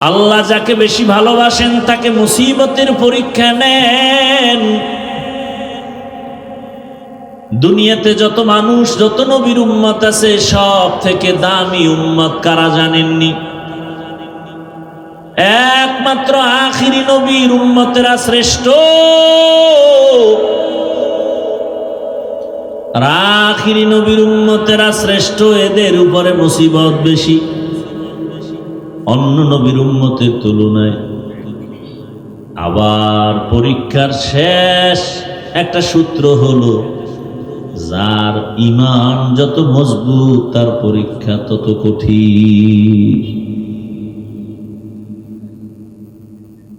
আল্লাহ যাকে বেশি ভালোবাসেন তাকে মুসিবতের পরীক্ষা নেন। দুনিয়াতে যত মানুষ, যত নবীর উম্মত আছে, সব থেকে দামি উম্মত কারা জানেননি? একমাত্র আখিরি নবীর উম্মতেরা শ্রেষ্ঠ। আর আখিরি নবীর উম্মতেরা শ্রেষ্ঠ, এদের উপরে মুসিবত বেশি অন্য নবীর উম্মতের তুলনায়। আবার পরীক্ষার শেষ একটা সূত্র হলো, যার ঈমান যত মজবুত তার পরীক্ষা তত কঠিন।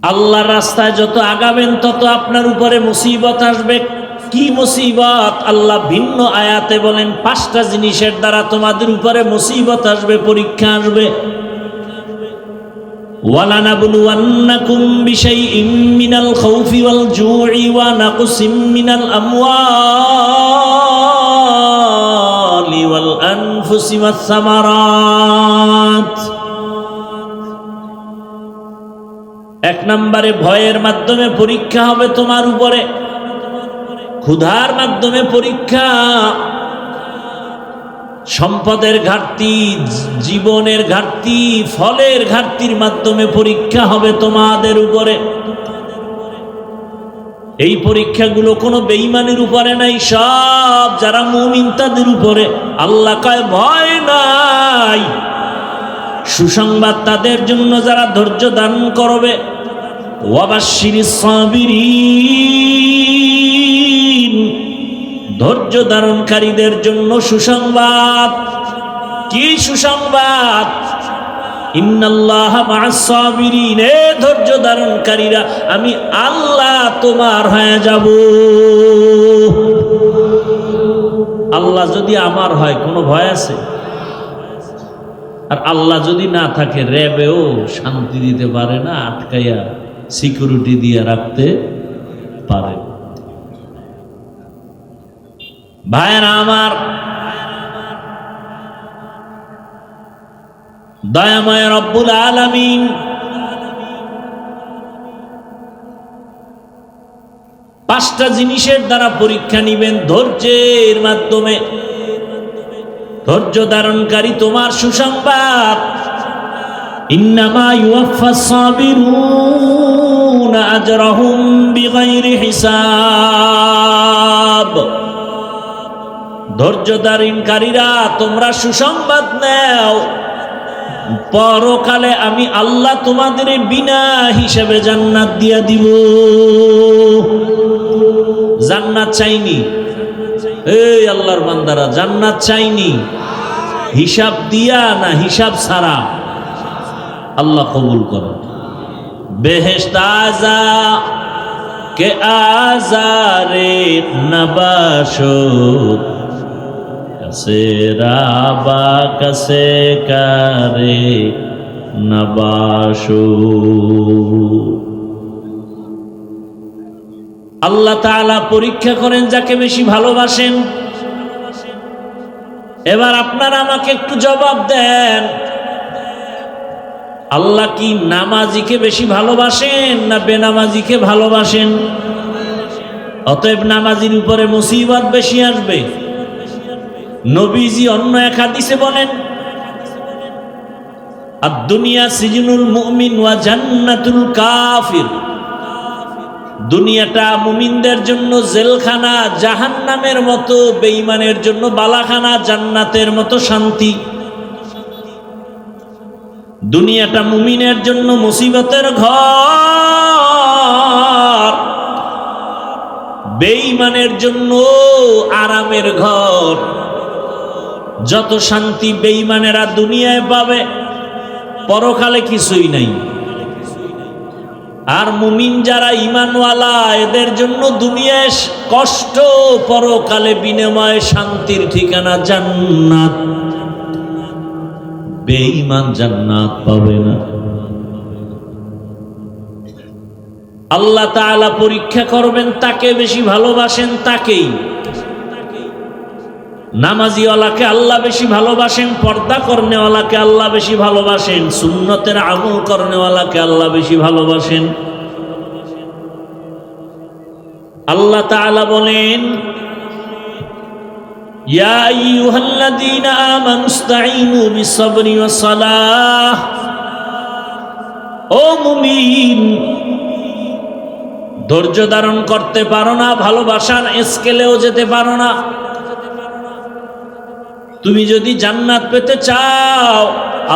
আল্লাহর রাস্তায় যত আগাবেন তত আপনার উপরে মুসিবত আসবে। কি মুসিবত? আল্লাহ ভিন্ন আয়াতে বলেন 5টা জিনিসের দ্বারা তোমাদের উপরে মুসিবত আসবে, পরীক্ষা আসবে। وَلَنَبْلُوَنَّكُمْ بِشَيْءٍ مِّنَ الْخَوْفِ وَالْجُوعِ وَنَقْصٍ مِّنَ الْأَمْوَالِ وَالْأَنفُسِ وَالثَّمَرَاتِ। এক নম্বরে ভয়ের মাধ্যমে পরীক্ষা হবে তোমার উপরে, ক্ষুধার মাধ্যমে পরীক্ষা, সম্পদের ঘাটতি, জীবনের ঘাটতি, ফলের ঘাটতির মাধ্যমে পরীক্ষা হবে তোমাদের উপরে। এই পরীক্ষাগুলো কোনো বেঈমানের উপরে নাই, সব যারা মুমিন তাদের উপরে। আল্লাহ কয় ভয় নাই, সুসংবাদ তাদের জন্য যারা ধৈর্য দান করবে। ওয়াবাশশিরিস সাবিরিন, ধৈর্য ধারণকারীদের জন্য সুসংবাদ। কি সুসংবাদ? ইন্নাল্লাহা মা'আস সাবিরিন, এ ধৈর্য ধারণকারীরা, আমি আল্লাহ তোমার হয়ে যাব। আল্লাহ যদি আমার হয় কোনো ভয় আছে? আর আল্লাহ যদি না থাকে, র্যাবেও শান্তি দিতে পারে না, আটকাইয়া সিকিউরিটি দিয়ে রাখতে পারে। ভাইরা আমার, দয়াময় রব্বুল আলামিন পাঁচটা জিনিসের দ্বারা পরীক্ষা নিবেন ধৈর্যের মাধ্যমে। ধৈর্য ধারণকারী তোমার সুসংবাদ, ইন্নামা ইউওয়াফাস সাবিরুনা আজরাহুম বিগাইরি হিসাব। ধৈর্য ধারণকারীরা তোমরা সুসংবাদ নাও, পরকালে আমি আল্লাহ তোমাদের বিনা হিসাবে জান্নাত দিয়া দিব। জান্নাত চাইনি? এই আল্লাহর বান্দারা, জান্নাত চাইনি? হিসাব দিয়া না হিসাব ছাড়া? আল্লাহ কবুল করো। বেহেশত আজা কে আজারে নবাশত, কাসে রাবা কাসে কারে নবাশো। আল্লাহ তাআলা পরীক্ষা করেন যাকে বেশি ভালোবাসেন। এবার আপনারা আমাকে একটু জবাব দেন, আল্লাহ কি নামাজিকে বেশি ভালোবাসেন না বেনামাজিকে ভালোবাসেন? অতএব নামাজির উপরে মুসিবত বেশি আসবে। নবীজি অন্য এক হাদিসে বলেন, আদ-দুনিয়া সিজনুল মুমিন ওয়া জান্নাতুল কাফির। দুনিয়াটা মুমিনদের জন্য জেলখানা, জাহান্নামের মতো, বেঈমানের জন্য বালাখানা, জান্নাতের মতো শান্তি। দুনিয়াটা মুমিনের জন্য মুসিবতের ঘর, বেঈমানের জন্য আরামের ঘর। যত শান্তি বেঈমানেরা দুনিয়ায় পাবে, পরকালে কিছুই নাই। আর মুমিন যারা ঈমানওয়ালা, এদের জন্য দুনিয়ায় কষ্ট, পরকালে বিনিময়ে শান্তির ঠিকানা জান্নাত। বেঈমান জান্নাত পাবে না। আল্লাহ তাআলা পরীক্ষা করবেন, তাকে বেশি ভালোবাসেন তাকেই। নামাজিওয়ালাকে আল্লাহ বেশি ভালোবাসেন, পর্দা করনেওয়ালাকে আল্লাহ বেশি ভালোবাসেন, সুন্নতের আমল করনেওয়ালাকে আল্লাহ বেশি ভালোবাসেন। আল্লাহ তাআলা বলেন, ইয়া আইয়ুহাল্লাযীনা আমানুস্তাঈনু বিস-সাবরি ওয়াস-সালাহ। ও মুমিন, ধৈর্য ধারণ করতে পারো না, ভালোবাসার স্কেলেও যেতে পারো না। তুমি যদি জান্নাত পেতে চাও,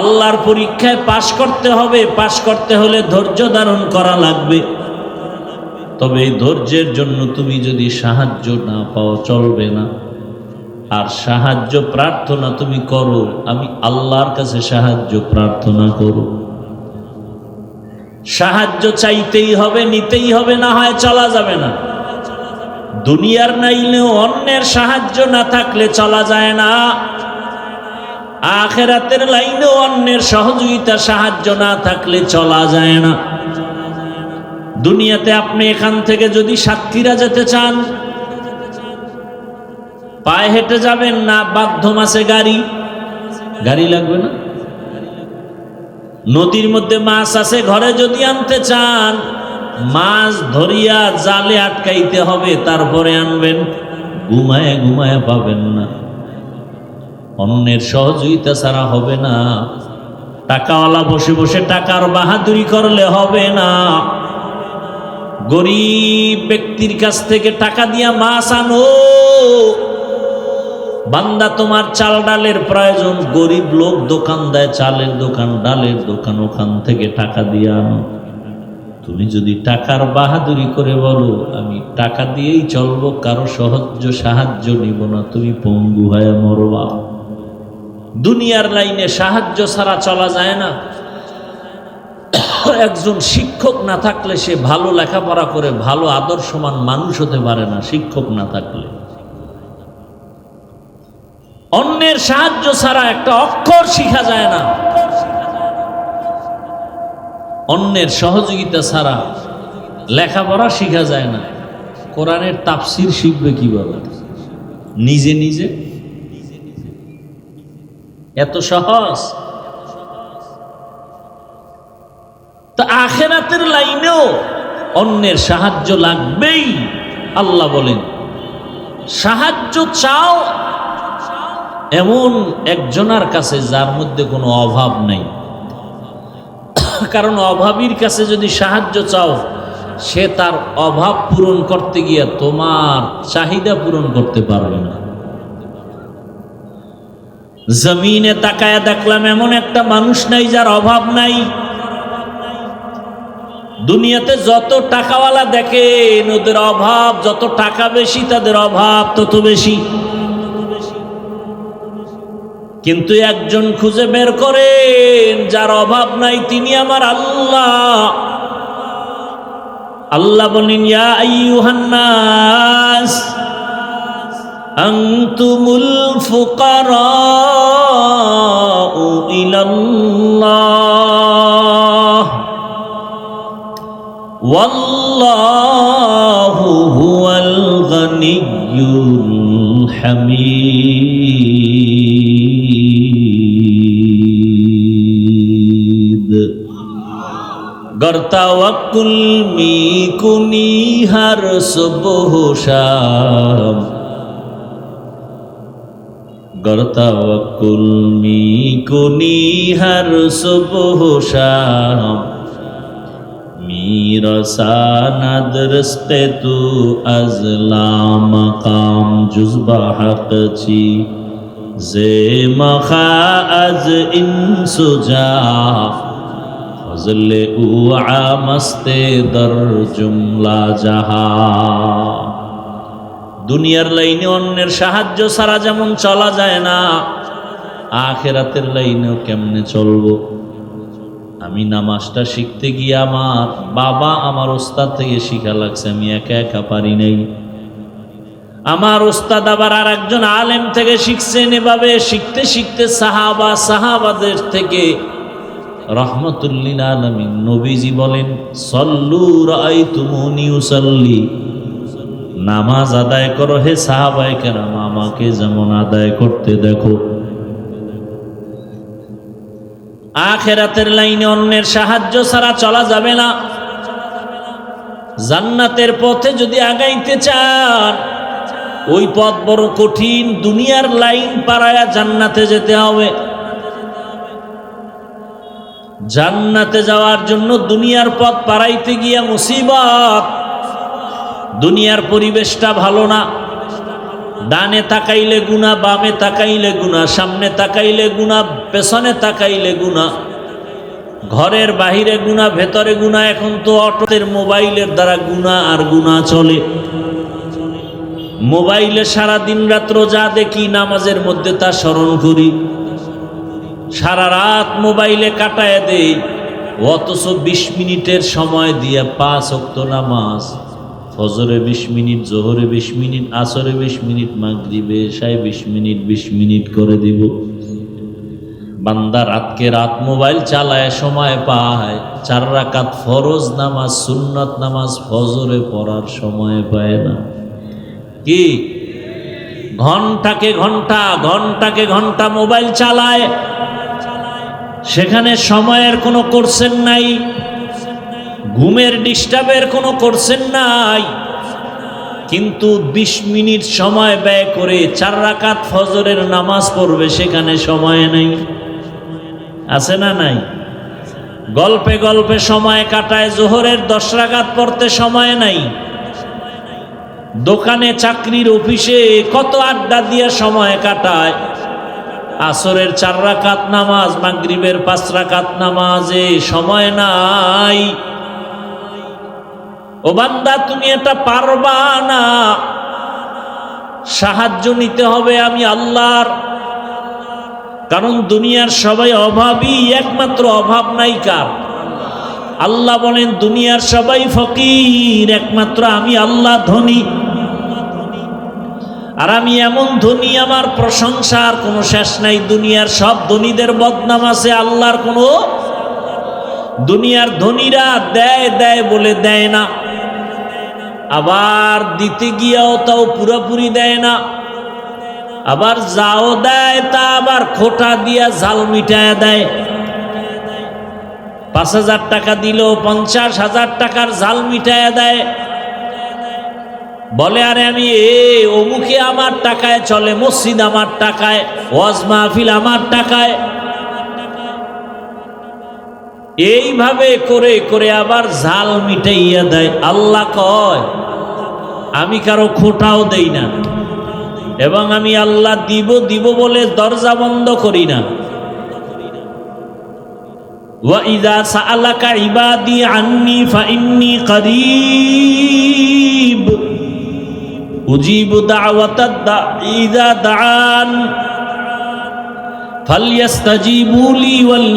আল্লাহর পরীক্ষায় পাশ করতে হবে। পাশ করতে হলে ধৈর্য ধারণ করা লাগবে। তবে এই ধৈর্যের জন্য তুমি যদি সাহায্য না পাও চলবে না। আর সাহায্য প্রার্থনা তুমি করো, আমি আল্লাহর কাছে সাহায্য প্রার্থনা করো। সাহায্য চাইতেই হবে, নিতেই হবে, না হয় চলা যাবে না। দুনিয়ার নাইলেও অন্যের সাহায্য না থাকলে চলা যায় না। আখিরাতের লাইনেও অন্যের সহযোগিতা সাহায্য না থাকলে চলা যায় না। দুনিয়াতে আপনি এখান থেকে যদি সাতক্ষীরা যেতে চান, পায়ে হেঁটে যাবেন না মাধ্যম আছে গাড়ি লাগবে না? নদীর মধ্যে মাছ আছে, ঘরে যদি আনতে চান মাছ ধরিয়া জালে আটকাইতে হবে, তারপরে আনবেন। ঘুমায় ঘুমায় পাবেন না। অন্যের সহযোগিতা ছাড়া হবে না। টাকাওয়ালা বসে বসে টাকার বাহাদুরি করলে হবে না। গরিব ব্যক্তির কাছ থেকে টাকা দিয়া মাছ আনো। বান্দা, তোমার চাল ডালের প্রয়োজন, গরিব লোক দোকান দেয়, চালের দোকান, ডালের দোকান, ওখান থেকে টাকা দিয়ে আনো। তুমি যদি টাকার বাহাদুরি করে বলো আমি টাকা দিয়েই চলবো, কারো সাহায্য নিব না, তুমি পঙ্গু হয়ে মরবা। দুনিয়ার লাইনে সাহায্য ছাড়া চলা যায় না। একজন শিক্ষক না থাকলে সে ভালো লেখাপড়া করে ভালো আদর্শমান মানুষ হতে পারে না। শিক্ষক না থাকলে, অন্যের সাহায্য ছাড়া একটা অক্ষর শিখা যায় না। অন্যের সহযোগিতা ছাড়া লেখাপড়া শিখা যায় না। কোরআনের তাফসির শিখবে কিভাবে? নিজে নিজে? এত সহজ? তো আখিরাতের লাইনেও অন্যের সাহায্য লাগবেই। আল্লাহ বলেন, সাহায্য চাও এমন একজনের কাছে যার মধ্যে কোনো অভাব নাই। কারণ অভাবীর কাছে যদি সাহায্য চাও, সে তার অভাব পূরণ করতে গিয়ে তোমার চাহিদা পূরণ করতে পারবে না। জমিনে তাকায়া দেখলাম এমন একটা মানুষ নাই যার অভাব নাই। দুনিয়াতে যত টাকাওয়ালা দেখেন ওদের অভাব, যত টাকা বেশি তাদের অভাব তত বেশি। কিন্তু একজন খুঁজে বের করেন যার অভাব নাই, তিনি আমার আল্লাহ। আল্লাহ বলেন, ইয়া আইয়ুহান নাস আনতুমুল ফুকারাউ ইলাল্লাহ ওয়াল্লাহু হুয়াল গনিয়্যুল হামিদ। गर तवक्कुल मी कुनी हर सुबह शाम, गर तवक्कुल मी कुनी हर सुबह शाम, मीरा सानद रिस्क़े तू अज़ला मकाम जुज़्बा हक़ ची ज़े मखा अज़ इंसुजा फज़ले उ आमस्ते दर जुमला जहा। দুনিয়ার লাইনে অন্যের সাহায্য ছাড়া যেমন চলা যায় না, আখিরাতের লাইনেও কেমনে চলবো? আমি নামাজটা শিখতে গিয়ে আমার বাবা আমার ওস্তাদ থেকে শিখা লাগছে, আমি একা একা পারি নাই। আমার ওস্তাদ আবার আর একজন আলেম থেকে শিখছেন। এভাবে শিখতে শিখতে সাহাবাদের থেকে রহমতুল্লিল আলামিন নবীজি বলেন, সল্লু রাআইতুমুনি উসাল্লি, নামাজ আদায় করো হে সাহাবায়ে কেরাম, আমাকে যেমন আদায় করতে দেখো। আখিরাতের লাইনে অন্যের সাহায্য ছাড়া চলা যাবে না। জান্নাতের পথে যদি আগাইতে চান, ওই পথ বড় কঠিন। দুনিয়ার লাইন পারায়া জান্নাতে যেতে হবে। জান্নাতে যাওয়ার জন্য দুনিয়ার পথ পারাইতে গিয়া মুসিবত। দুনিয়ার পরিবেশটা ভালো না। ডানে তাকাইলে গুনাহ, বামে তাকাইলে গুনাহ, সামনে তাকাইলে গুনাহ, পেছনে তাকাইলে গুনাহ, ঘরের বাহিরে গুনাহ, ভেতরে গুনাহ। এখন তো অটোদের মোবাইলের দ্বারা গুনাহ আর গুনাহ চলে। মোবাইলে সারা দিন রাত্র যা দেখি, নামাজের মধ্যে তা স্মরণ করি। সারা রাত মোবাইলে কাটায় দেই, অথচ 20 মিনিটের সময় দিয়ে 5 ওয়াক্ত নামাজ, ফজরে 20 মিনিট, জোহরে 20 মিনিট, আসরে 20 মিনিট, মাগরিবে এশায় 20 মিনিট 20 মিনিট করে দিব। বান্দা রাতকে রাত মোবাইল চালায় সময় পায়, 4 রাকাত ফরজ নামাজ, সুন্নত নামাজ ফজরে পড়ার সময় পায় না। কি ঘন্টাকে ঘন্টা মোবাইল চালায়, সেখানে সময়ের কোনো কোর্সেন নাই, ঘুমের ডিস্টার্বের কোনো কোর্সেন নাই। কিন্তু 20 মিনিট সময় ব্যয় করে 4 রাকাত ফজরের নামাজ পড়বে, সেখানে সময় নেই। আছে না নাই? গল্পে গল্পে সময় কাটায়, জোহরের 10 রাকাত পড়তে সময় নাই। দোকানে, চাকরির, অফিসে কত আড্ডা দিয়ে সময় কাটায়। আসরের 4 রাকাত নামাজ, মাগরিবের 5 রাকাত নামাজে সময় নাই। ও বান্দা, তুমি এটা পারবা না। সাহায্য নিতে হবে আমি আল্লাহর। কারণ দুনিয়ার সবাই অভাবী, একমাত্র অভাব নাই কার? আল্লাহ বলেন দুনিয়ার সবাই ফকির, একমাত্র আমি আল্লাহ ধনী। আর আমি এমন ধনী, আমার প্রশংসার কোনো শেষ নাই। দুনিয়ার সব ধনীদের বদনাম আছে, আল্লাহর কোনো। দুনিয়ার ধনীরা দেয় দেয় বলে দেয় না, আবার দিতে গিয়াও তাও পুরোপুরি দেয় না, আবার যাও দেয় তা আবার খোটা দিয়া জাল মিটায় দেয়। 5,000 টাকা দিল 50,000 টাকার জাল মিটায় দেয়। বলে আরে আমি অমুকে আমার টাকায় চলে, মসজিদ আমার টাকায়, ওয়াজ মাহফিল আমার টাকায়। এইভাবে করে করে আবার জাল মিটাইয়া দেয়। আল্লাহ কয় আমি কারো খোটাও দেই না, এবং আমি আল্লাহ দিব দিব বলে দরজা বন্ধ করি না। ওয়া ইযা সাআলাকা ইবাদি আন্নী ফাইন্নী করিব উজিবু দাওয়াতাদ দাঈ ইযা দাআন ফালইস্তাজিবু লি ওয়াল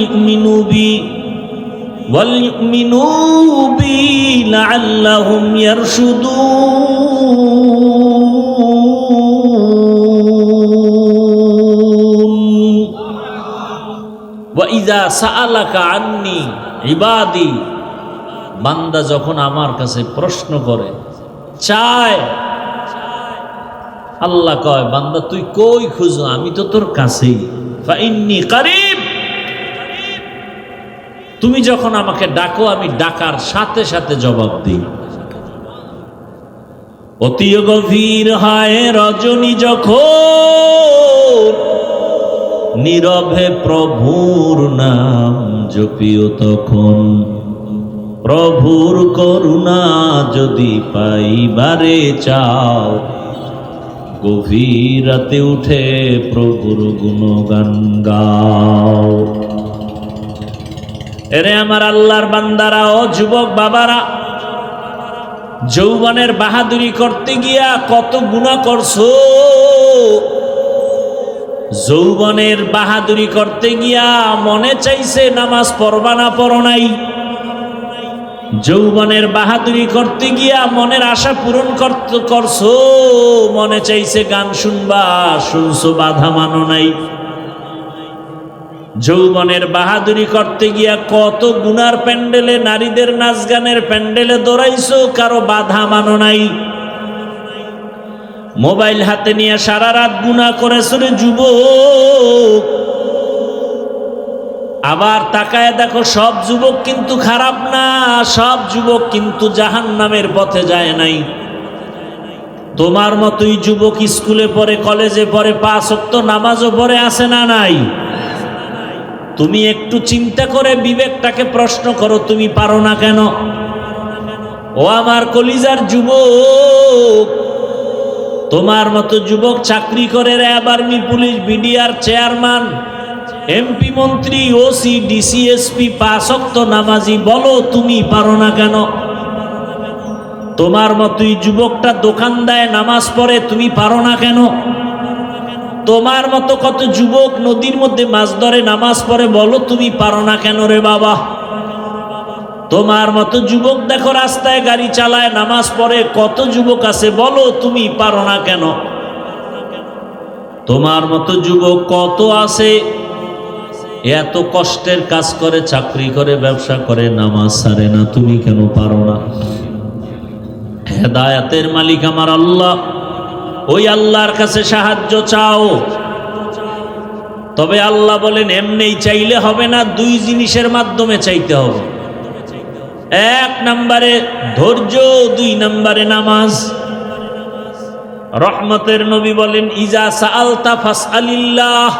ইউমিনু বি লাআল্লাহুম ইয়ারশুদুন। ওয়া ইযা সাআলাকা আন্নী ইবাদি, বান্দা যখন আমার কাছে প্রশ্ন করে, চায়, আল্লাহ কয় বান্দা তুই কই খুঁজো, আমি তো তোর কাছেই। ফাইন্নী করিব, তুমি যখন আমাকে ডাকো আমি ডাকার সাথে সাথে জবাব দিই। অতি গভীর হয় রজনী যখন, নীরবে প্রভুর নাম জপিও তখন। প্রভুর করুণা যদি পাইবারে চাও, গভীর রাতে উঠে প্রভুর গুণগান গাও। এরে আমার আল্লাহর বান্দারা, ও যুবক বাবারা, যৌবনের বাহাদুরি করতে গিয়া কত গুনাহ করছো। যৌবনের বাহাদুরি করতে গিয়া মনে চাইছে নামাজ পড়বা না, পড়ো নাই। যৌবনের বাহাদুরি করতে গিয়া মনের আশা পূরণ করছো, মনে চাইছে গান শুনবা, শুনছো, বাধা মানো নাই। যৌবনের বাহাদুরি করতে গিয়া কত গুনার প্যান্ডেলে, নারীদের নাচ গানের প্যান্ডেলে দৌড়াইছো, কারো বাধা মানো নাই। মোবাইল হাতে নিয়ে সারা রাত গুনাহ করেছ রে যুবক। আবার তাকায় দেখো, সব যুবক কিন্তু খারাপ না, সব যুবক কিন্তু জাহান্নামের পথে যায় নাই। তোমার মতোই যুবক স্কুলে পড়ে, কলেজে পড়ে, 5 ওয়াক্ত নামাজও পড়ে, আছে না নাই? তুমি একটু চিন্তা করে বিবেকটাকে প্রশ্ন করো, তুমি পারো না কেন? ও আমার কলিজার যুবক, তোমার মতো যুবক চাকরি করে, RAB, army, police, BDR chairman, MP, মন্ত্রী, ওসি, ডিসি, এসপি, 5 ওয়াক্ত নামাজি, বলো তুমি পারো না কেন? তোমার মতোই যুবকটা দোকান দেয়, নামাজ পড়ে, তুমি পারো না কেন? তোমার মতো কত যুবক নদীর মধ্যে মাছ ধরে, নামাজ পড়ে, বলো তুমি পারো না কেন রে বাবা? তোমার মতো যুবক দেখো রাস্তায় গাড়ি চালায়, নামাজ পড়ে, কত যুবক আছে, বলো তুমি পারো না কেন? তোমার মতো যুবক কত আছে, এত কষ্টের কাজ করে, চাকরি করে, ব্যবসা করে, নামাজ ছাড়ে না, তুমি কেন পারো না? হেদায়েতের মালিক আমার আল্লাহ, ওই আল্লাহর কাছে সাহায্য চাও। তবে আল্লাহ বলেন এমনি চাইলে হবে না, 2 জিনিসের মাধ্যমে চাইতে হবে। 1 নম্বরে ধৈর্য, 2 নম্বরে নামাজ। রহমতের নবী বলেন, ইজা সাআলতা ফাসআলিল্লাহ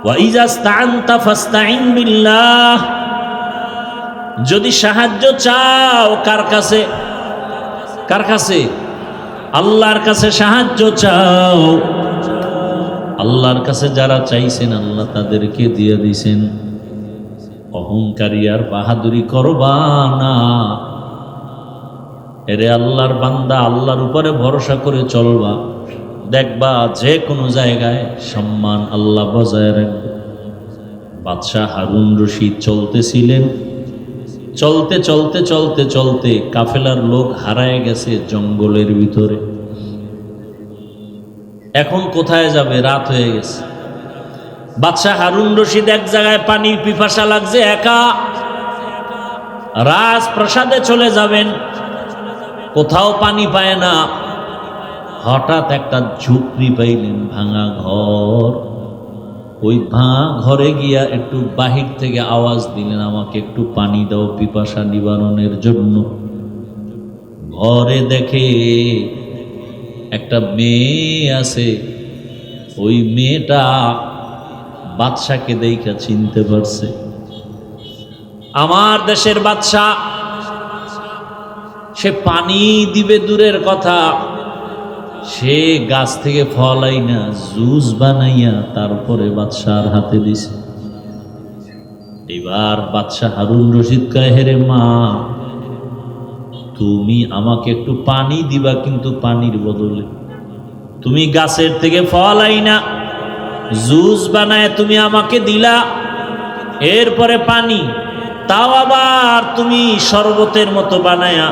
ওয়া ইজা ইসতাআনতা ফাসতাইন বিল্লাহ। যদি সাহায্য চাও কার কাছে? কার কাছে? আল্লাহর কাছে সাহায্য চাও। আল্লাহর কাছে যারা চাইছেন আল্লাহ তাদেরকে দিয়ে দিছেন। অহংকারী আর বাহাদুরি করবা না। এরে আল্লাহর বান্দা, আল্লাহর উপরে ভরসা করে চলবা, দেখবা যে কোনো জায়গায় সম্মান আল্লাহ বজায় রাখবে। বাদশাহ হারুন রশিদ চলতেছিলেন, চলতে চলতে চলতে চলতে কাফেলার লোক হারায় গেছে জঙ্গলের ভিতরে। এখন কোথায় যাবে? রাত হয়ে গেছে। বাদশাহ হারুন রশিদ এক জায়গায় পানির পিপাসা লাগছে, একা রাজপ্রাসাদে চলে যাবেন, কোথাও পানি পায় না। হঠাৎ একটা ঝুপড়ি পাইলেন, ভাঙা ঘর। ওই ভাঙা ঘরে গিয়া একটু বাহির থেকে আওয়াজ দিলেন, আমাকে একটু পানি দাও পিপাসা নিবারণের জন্য। ঘরে দেখে একটা মেয়ে আছে। ওই মেয়েটা বাদশাকে দেখা চিনতে পারছে। আমার দেশের বাদশা, সে পানি দিবে দূরের কথা, সে গাছ থেকে ফল আইনা জুস বানাইয়া তারপরে বাদশার হাতে দিছে। এবার বাদশাহ হারুন রশিদ কয়, হেরে মা, তুমি আমাকে একটু পানি দিবা, কিন্তু পানির বদলে তুমি গাছের থেকে ফল আইনা জুস বানায় তুমি আমাকে দিলা, এরপরে পানি, তাও আবার তুমি শরবতের মতো বানায়া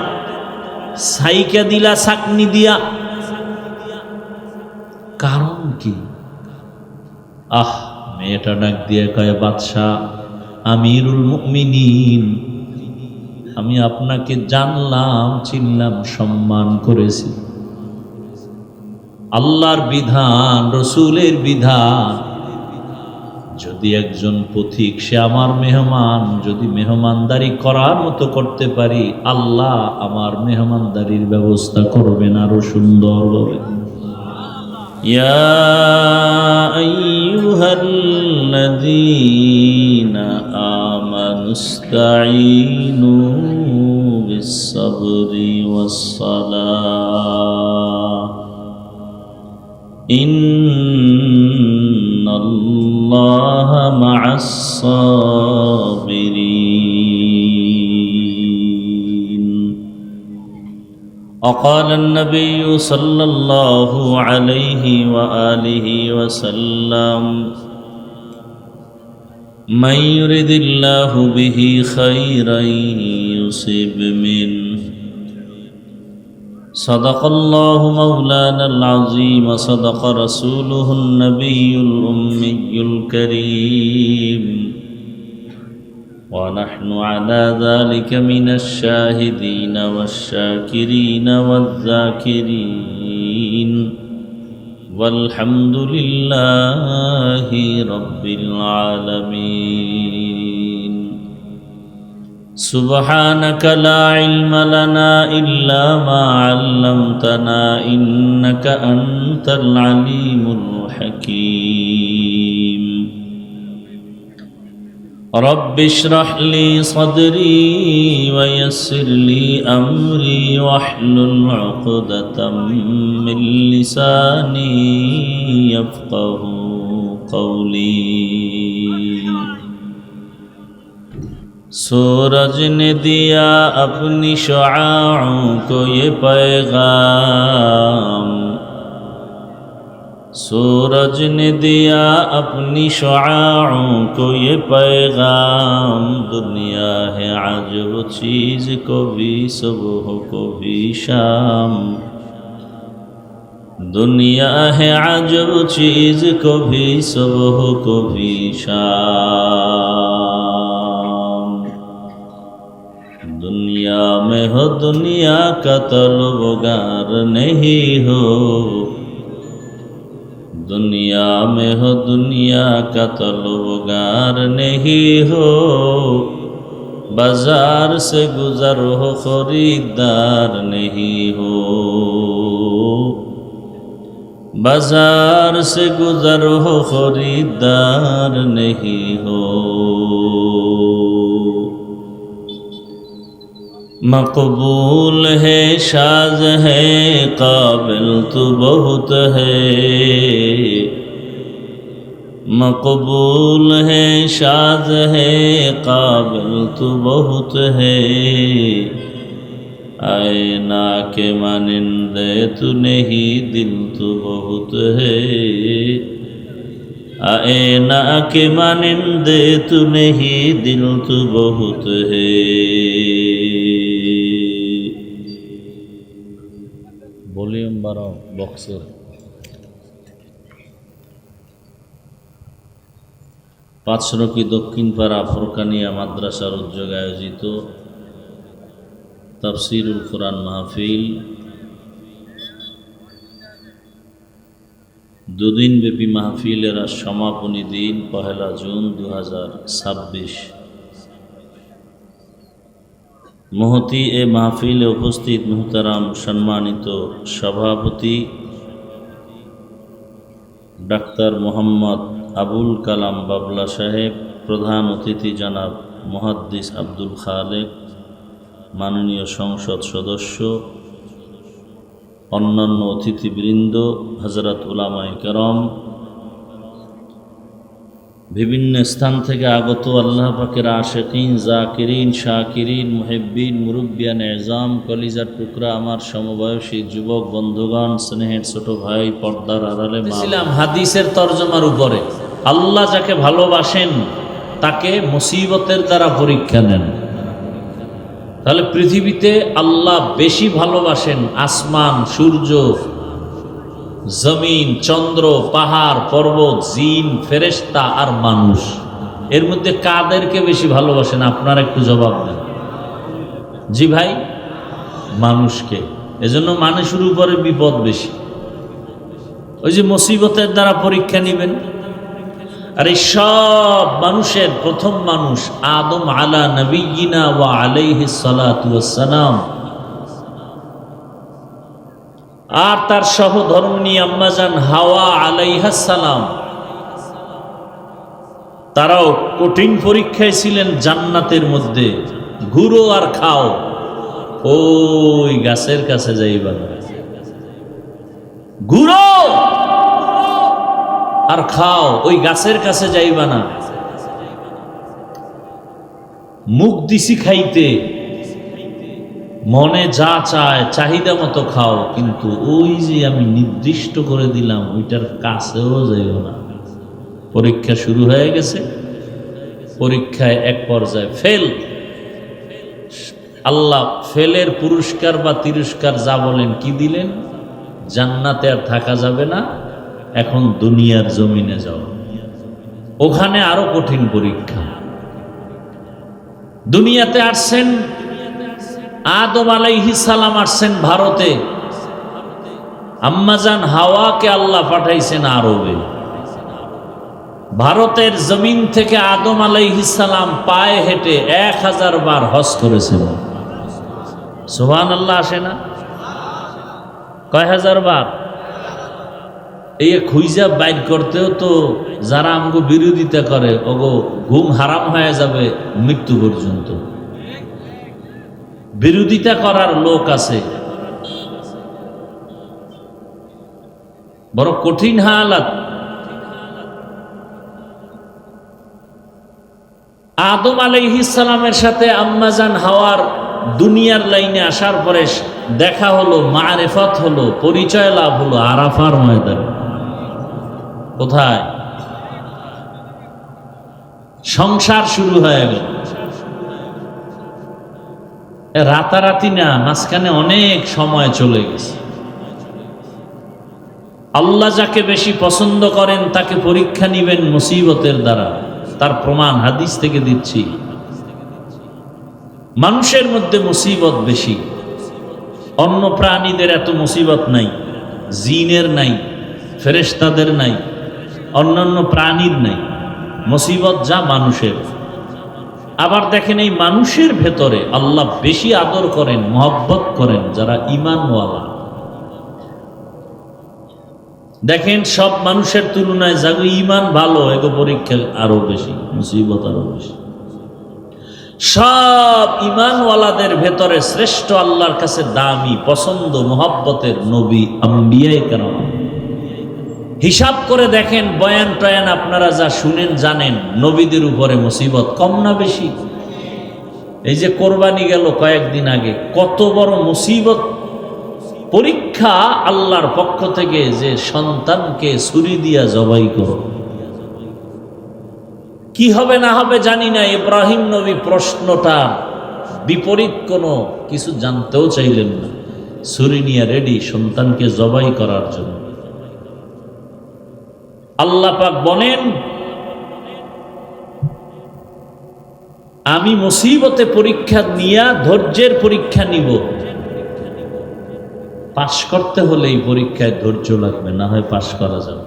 সাইকা দিলা ছাকনি দিয়া, কারণ কি? মেয়েটা ডাক দিয়ে কয়, বাদশাহ, আমিরুল মুমিনিন, আমি আপনাকে জানলাম, চিনলাম, সম্মান করেছি। আল্লাহর বিধান, রসুলের বিধান, যদি একজন পথিক, সে আমার মেহমান, যদি মেহমানদারি করার মতো করতে পারি, আল্লাহ আমার মেহমানদারির ব্যবস্থা করবেন আরো সুন্দরভাবে। ইয়া আইয়ুহাল্লাযীনা আমানুস্তাঈনু বিস-সাবরি ওয়াস-সালাহ ইন্নাল্লাহা মা'আস-সাবিরিন। وقال النبي صلى الله عليه وآله وسلم من يرد الله به خيرا يصب منه صدق الله مولانا العظيم صدق رسوله النبي الأمي الكريم ونحن على ذلك من الشاهدين والشاكرين والذاكرين والحمد لله رب العالمين سبحانك لا علم لنا إلا ما علمتنا إنك أنت العليم الحكيم رب اشرح لي صدري ويسر لي أمري واحلل عقدة من لساني يفقه قولي सूरज ने दिया अपनी शुआओं को ये पैगाम सूरज ने दिया अपनी शुआओं को ये पैगाम दुनिया है अजब चीज़ को भी सुबह को भी शाम दुनिया है अजब चीज़ को भी सुबह को भी शाम दुनिया में हो दुनिया का तलबगार नहीं हो दुनिया में हो दुनिया का तलबगार नहीं हो बाजार से गुजर हो खरीदार नहीं हो बाजार से गुजर हो खरीदार नहीं हो मकबूल है शाज है काबिल तो बहुत है मकबूल है शाज है काबिल तो बहुत है आईना के मानिंदे तू नहीं दिल तो बहुत है आईना के मानिंदे तू नहीं दिल तो बहुत है वॉल्यूम बढ़ाओ बॉक्सर পাঁচরকি দক্ষিণপাড়া ফোরকানিয়া মাদ্রাসার উদ্যোগে আয়োজিত তাফসীরুল কুরআন মাহফিল দুদিনব্যাপী মাহফিলের সমাপনী দিন 1 জুন 2026 মহতি এ মাহফিলে উপস্থিত মুহতারাম সম্মানিত সভাপতি ডাক্তার মোহাম্মদ আবুল কালাম বাবলা সাহেব প্রধান অতিথি জনাব মুহাদ্দিস আব্দুল খালেক মাননীয় সংসদ সদস্য অন্যান্য অতিথিবৃন্দ হযরত উলামায়ে কেরাম বিভিন্ন স্থান থেকে আগত আল্লাহ পাকের আশিকিন জাকিরিন শাকিরিন মুহিব্বিন মুরব্বিয়ান এজাম কলিজার টুকরা আমার সমবয়সী যুবক বন্ধুগণ স্নেহের ছোট ভাই পর্দার আড়ালে ছিলাম হাদিসের তরজমার উপরে আল্লাহ যাকে ভালোবাসেন তাকে মুসিবতের দ্বারা পরীক্ষা নেন তাহলে পৃথিবীতে আল্লাহ বেশি ভালোবাসেন আসমান সূর্য জমিন চন্দ্র পাহাড় পর্বত জিন ফেরেশতা আর মানুষ এর মধ্যে কাদেরকে বেশি ভালোবাসেন আপনারা একটু জবাব দেন জি ভাই মানুষকে এজন্য মানুষের উপরে বিপদ বেশি ওই যে মুসিবতের দ্বারা পরীক্ষা নেবেন আর এই সব মানুষের প্রথম মানুষ আদম আলা নবিয়িনা ওয়া আলাইহিস সালাতু ওয়াস সালাম আর তার সহধর্মিণী আম্মাজান হাওয়া আলাইহাস সালাম তারাও কঠিন পরীক্ষায় ছিলেন জান্নাতের মধ্যে ঘুরো আর খাও ওই গাছের কাছে যাইবা না ঘুরো আর খাও ওই গাছের কাছে যাইবা না মুখ দিছি খাইতে মনে যা চায় চাহিদা মতো খাও কিন্তু ওই যে আমি নির্দিষ্ট করে দিলাম ওইটার কাছেও যাইও না পরীক্ষা শুরু হয়ে গেছে পরীক্ষায় এক পর্যায়ে ফেল আল্লাহ ফেলের পুরস্কার বা তিরস্কার যা বলেন কি দিলেন জান্নাতে আর থাকা যাবে না এখন দুনিয়ার জমিনে যাও ওখানে আরো কঠিন পরীক্ষা দুনিয়াতে আসছেন আদম আলাইহিস সালাম আসছেন ভারতে আম্মাজান হাওয়াকে আল্লাহ পাঠাইছেন আরবে। ভারতের জমিন থেকে আদম আলাইহিস সালাম পায়ে হেঁটে 1000 বার হজ করেছেন। সুবহানাল্লাহ আসে না? কয় হাজার বার? এই খুঁজা বাইর করতেও তো যারা আমগো বিরোধিতা করে ওগো ঘুম হারাম হয়ে যাবে মৃত্যু পর্যন্ত। বিরোধিতা করার লোক আছে, বড় কঠিন হালাত। আদম আলাইহিস সালামের সাথে আম্মাজান হাওয়ার দুনিয়ার লাইনে আসার পরে দেখা হলো, মারেফত হলো, পরিচয় লাভ হলো আরাফার ময়দানে। কোথায়? সংসার শুরু হয়ে গেল রাতারাতি না, মাঝখানে অনেক সময় চলে গেছে। আল্লাহ যাকে বেশি পছন্দ করেন তাকে পরীক্ষা নিবেন মুসিবতের দ্বারা। তার প্রমাণ হাদিস থেকে দিচ্ছি। মানুষের মধ্যে মুসিবত বেশি, অন্য প্রাণীদের এত মুসিবত নাই, জিনের নাই, ফেরেশতাদের নাই, অন্যান্য প্রাণীর নাই। মুসিবত যা মানুষের। আবার দেখেন এই মানুষের ভেতরে আল্লাহ বেশি আদর করেন, মহব্বত করেন যারা ঈমানওয়ালা। দেখেন সব মানুষের তুলনায় যাগো ঈমান ভালো এগো পরীক্ষা আরো বেশি, মুসিবত আরো বেশি। সব ঈমানওয়ালাদের ভেতরে শ্রেষ্ঠ আল্লাহর কাছে দামি পছন্দ মহব্বতের নবী আম্বিয়ায়ে কেরাম। হিসাব করে দেখেন, বয়ান টয়ান আপনারা যা শুনেন জানেন, নবীদের উপরে মুসিবত কম না বেশি? এই যে কোরবানি গেল কয়েকদিন আগে, কত বড় মুসিবত পরীক্ষা আল্লাহর পক্ষ থেকে, যে সন্তানকে ছুরি দিয়া জবাই করো। কি হবে না হবে জানি না। ইব্রাহিম নবী প্রশ্নটা বিপরীত কোনো কিছু জানতেও চাইলেন না, ছুরি নিয়ে রেডি সন্তানকে জবাই করার জন্য। আল্লাহ পাক বলেন, আমি মুসিবতে পরীক্ষা নিয়া ধৈর্যের পরীক্ষা নিব। পাশ করতে হলে এই পরীক্ষায় ধৈর্য লাগবে, না হয় পাশ করা যাবে।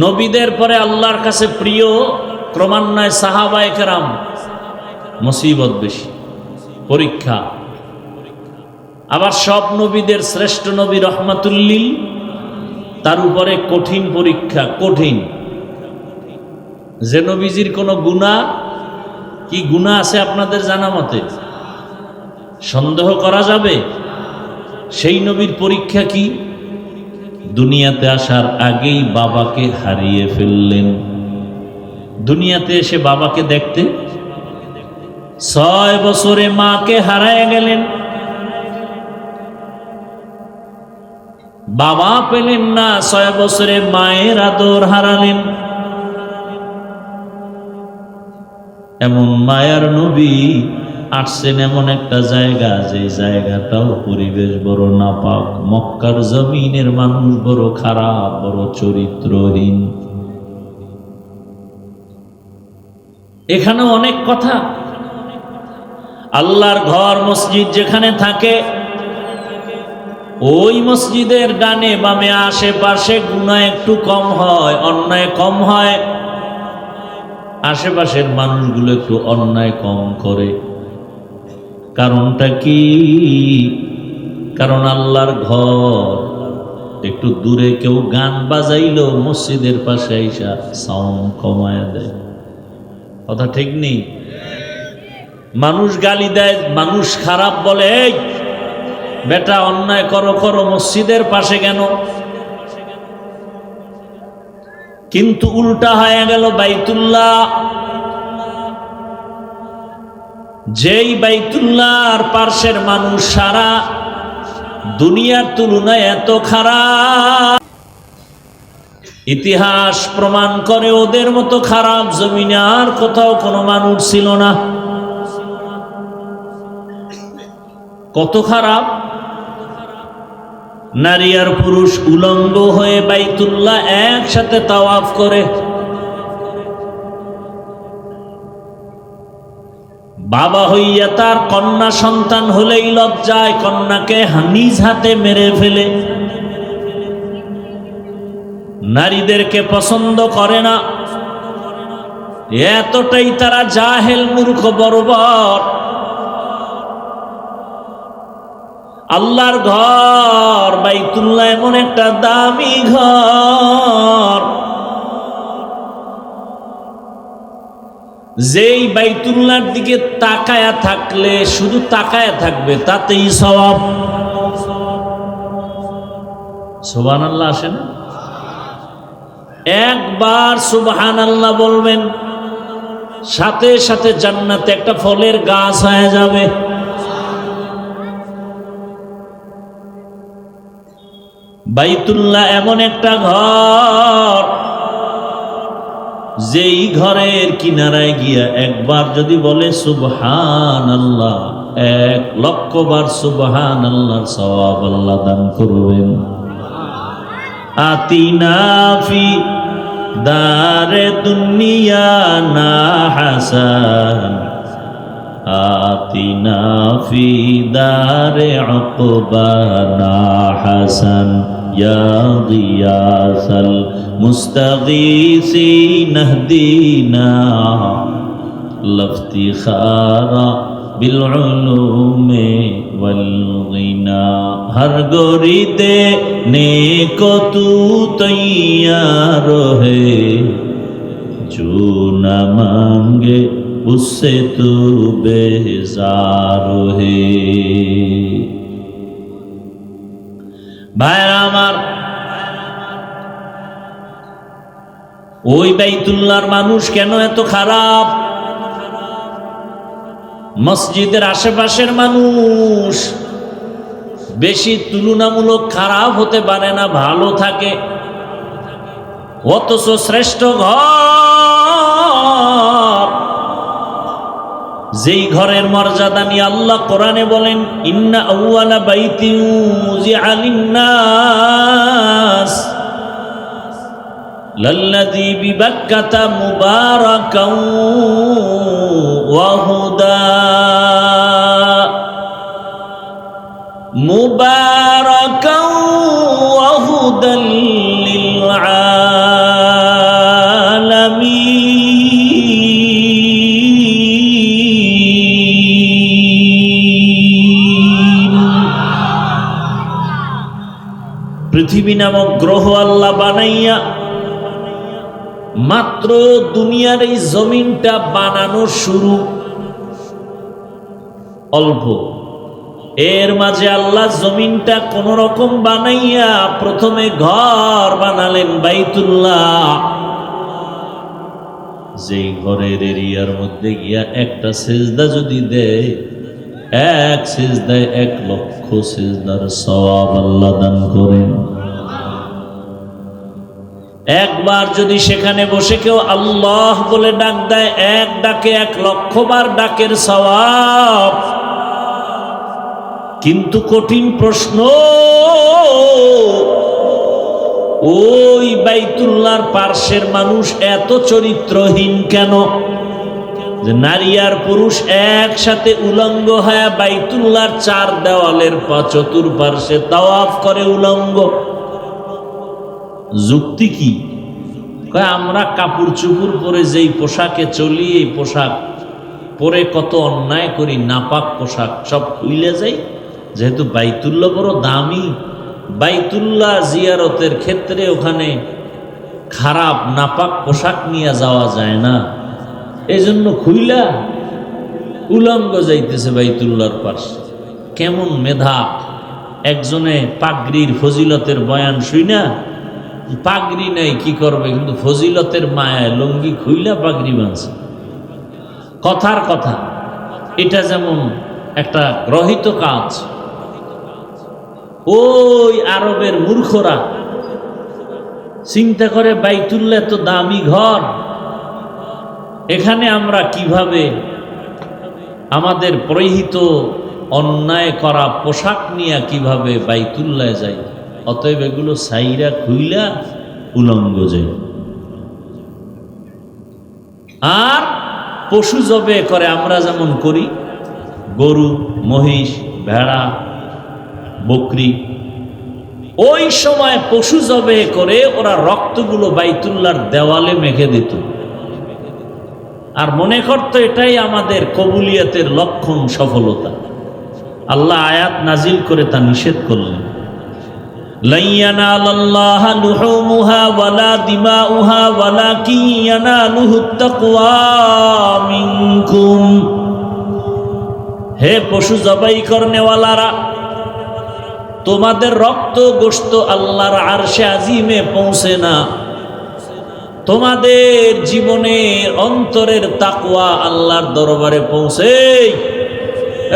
নবীদের পরে আল্লাহর কাছে প্রিয় ক্রমান্বয়ে সাহাবায়ে কেরাম, মুসিবত বেশি, পরীক্ষা। আবার সব নবীদের শ্রেষ্ঠ নবী রহমাতুল্লিল, তার উপরে কঠিন পরীক্ষা, কঠিন। যে নবীজির কোনো গুনাহ, কি গুনাহ আছে আপনাদের জানা মতে? সন্দেহ করা যাবে? সেই নবীর পরীক্ষা কি? দুনিয়াতে আসার আগেই বাবাকে হারিয়ে ফেললেন। দুনিয়াতে এসে বাবাকে দেখতে 6 বছরে মাকে হারায় গেলেন, বাবা পেলেন না, 6 বছরে মায়ের আদর হারালেন। এমন মায়ার নবী আসছেন এমন একটা জায়গা, যে জায়গাটাও পরিবেশ বড় নাপাক। মক্কার জমিনের মানুষ বড় খারাপ, বড় চরিত্রহীন। এখানে অনেক কথা। আল্লাহর ঘর মসজিদ যেখানে থাকে, ওই মসজিদের ডানে বামে আশেপাশে গুনাহ একটু কম হয়, অন্যায় কম হয়। আশেপাশের মানুষগুলো একটু অন্যায় কম করে। কারণটা কি? কারণ আল্লাহর ঘর একটু দূরে কেউ গান বাজাইলো, মসজিদের পাশে আইসা সাউন্ড কমায় দেয়। কথা ঠিক নেই? মানুষ গালি দেয়, মানুষ খারাপ বলে, এই বেটা অন্যায় করো করো, মসজিদের পাশে কেন? কিন্তু উল্টা হয়ে গেল বাইতুল্লাহ। যেই বাইতুল্লাহর পার্শ্বের মানুষ সারা দুনিয়ার তুলনায় এত খারাপ, ইতিহাস প্রমাণ করে ওদের মতো খারাপ জমিনে আর কোথাও কোনো মানুষ ছিল না। কত খারাপ! নারী আর পুরুষ উলঙ্গ হয়ে বাইতুল্লাহ একসাথে তাওয়াফ করে। বাবা হইয়া তার কন্যা সন্তান হলেই লজ্জায় কন্যাকে নিজ হাতে মেরে ফেলে, নারীদেরকে পছন্দ করে না, এতটাই তারা জাহেল মূর্খ বর্বর। আল্লাহর ঘর বাইতুল্লাহ এমন একটা দামি ঘর, যেই বাইতুল্লাহর দিকে তাকায়া থাকলে শুধু তাকায়া থাকবে তাতেই সওয়াব। সুবহানাল্লাহ আসে না? একবার সুবহানাল্লাহ বলবেন, সাথে সাথে জান্নাতে একটা ফলের গাছ হয়ে যাবে। বাইতুল্লাহ এমন একটা ঘর, যেই ঘরের কিনারায় গিয়া একবার যদি বলে সুবহানাল্লাহ, 1,00,000 বার সুবহানাল্লাহর সওয়াব আল্লাহ দান করবেন। আতিনা ফি দারে দুনিয়া না হাসান, আতিনা ফি দারে উকবা না হাসান, ইয়া গিয়াসাল মুস্তাগীসিন ইহদিনা লফতিখারা বিল উলুমে ওয়াল গিনা। हर गोरी देने को तू तैयार है, जो न मांगे उससे तू बेजार है। ভাইরা আমার, ওই বাইতুল্লাহর মানুষ কেন এত খারাপ? মসজিদের আশেপাশের মানুষ বেশি তুলনামূলক খারাপ হতে পারে না, ভালো থাকে, অথচ শ্রেষ্ঠ ঘর, যেই ঘরের মর্যাদা নিয়ে আল্লাহ কোরআনে বলেন, ইন্না আউয়ালা বাইতিন উযিআ লিন-নাস লাল্লাযী বিবাক্কাতা মুবারাকান ওয়া হুদা, মুবারাকান ওয়া হুদাল লিল আলামিন। পৃথিবী নামক গ্রহ আল্লাহ বানাইয়া মাত্র দুনিয়ার এই জমিনটা বানানো শুরু অল্প, এর মাঝে আল্লাহ জমিনটা কোন রকম বানাইয়া প্রথমে ঘর বানালেন বাইতুল্লাহ। যেই ঘরের এরিয়ার মধ্যে গিয়া একটা সেজদা যদি দেয়, এক সেজদায় 1,00,000 সেজদার সওয়াব আল্লাহ দান করেন। একবার যদি সেখানে বসে কেউ আল্লাহ বলে ডাক দেয়, এক ডাকে 1,00,000 বার ডাকের সওয়াব। কিন্তু কঠিন প্রশ্ন, ওই বাইতুল্লাহর পার্শ্বের মানুষ এত চরিত্রহীন কেন যে নারী আর পুরুষ একসাথে উলঙ্গ হয়ে বাইতুল্লাহর 4 দেওয়ালের চতুর্পার্শ্বে তাওয়াফ করে উলঙ্গ? যুক্তি কি? কয় আমরা কাপড় চুপুর পরে যেই পোশাকে চলি, এই পোশাক পরে কত অন্যায় করি, নাপাক পোশাক সব খুইলে যাই। যেহেতু বাইতুল্লাহ বড় দামি, বাইতুল্লাহ জিয়ারতের ক্ষেত্রে ওখানে খারাপ নাপাক পোশাক নিয়ে যাওয়া যায় না, এই জন্য খুইলা উলঙ্গ যাইতেছে বাইতুল্লাহর পাশে। কেমন মেধা! একজনে পাগড়ির ফজিলতের বয়ান শুইনা, পাগড়ি নাই কি করবে, কিন্তু ফজিলতের মায়ায় লঙ্গি খুইলা পাগড়ি বাঁধছে। কথার কথা, এটা যেমন একটা গ্রহিত কাজ। ওই আরবের মূর্খরা চিন্তা করে বাইতুল্লাহ তো দামি ঘর, এখানে আমরা কিভাবে আমাদের পরিহিত অন্যায় করা পোশাক নিয়ে কিভাবে বাইতুল্লাহ যাই, অতএব এগুলো সাইরা খুইলা উলঙ্গ যাই। আর পশু জবে করে আমরা যেমন করি, গরু, মহিষ, ভেড়া, বকরি, ওই সময় পশু জবে করে ওরা রক্তগুলো বাইতুল্লাহর দেওয়ালে মেখে দিত আর মনে করত এটাই আমাদের কবুলিয়তের লক্ষণ, সফলতা। আল্লাহ আয়াত নাজিল করে তা নিষেধ করলেন, লা ইয়ানালাল্লাহা লুহুমুহা ওয়ালা দিমাউহা ওয়ালাকিন ইয়ানালুহুত তাকওয়া মিনকুম। হে পশু জবাই করনেওয়ালারা, তোমাদের রক্ত গোশত আল্লাহর আরশে আজিমে পৌঁছে না, তোমাদের জীবনের অন্তরের তাকওয়া আল্লাহর দরবারে পৌঁছে।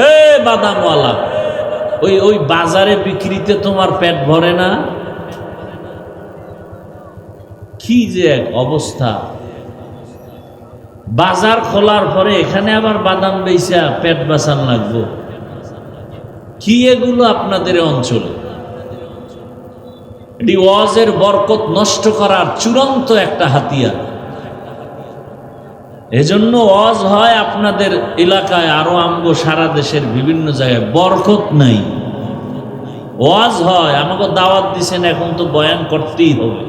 এ বাদামওয়ালা, ওই বাজারে বিক্রিতে তোমার পেট ভরে না? কি যে এক অবস্থা! বাজার খোলার পরে এখানে আবার বাদাম বেচা পেট বাঁচান লাগবো। কি এগুলো আপনাদের অঞ্চলে? এটি ওয়াজের বরকত নষ্ট করার চূড়ান্ত একটা হাতিয়ার। এজন্য ওয়াজ হয় আপনাদের এলাকায়, আরো আমগো সারা দেশের বিভিন্ন জায়গায় বরকত নাই, ওয়াজ হয়। আমাকে দাওয়াত দিছেন, এখন তো বয়ান করতেই হবে,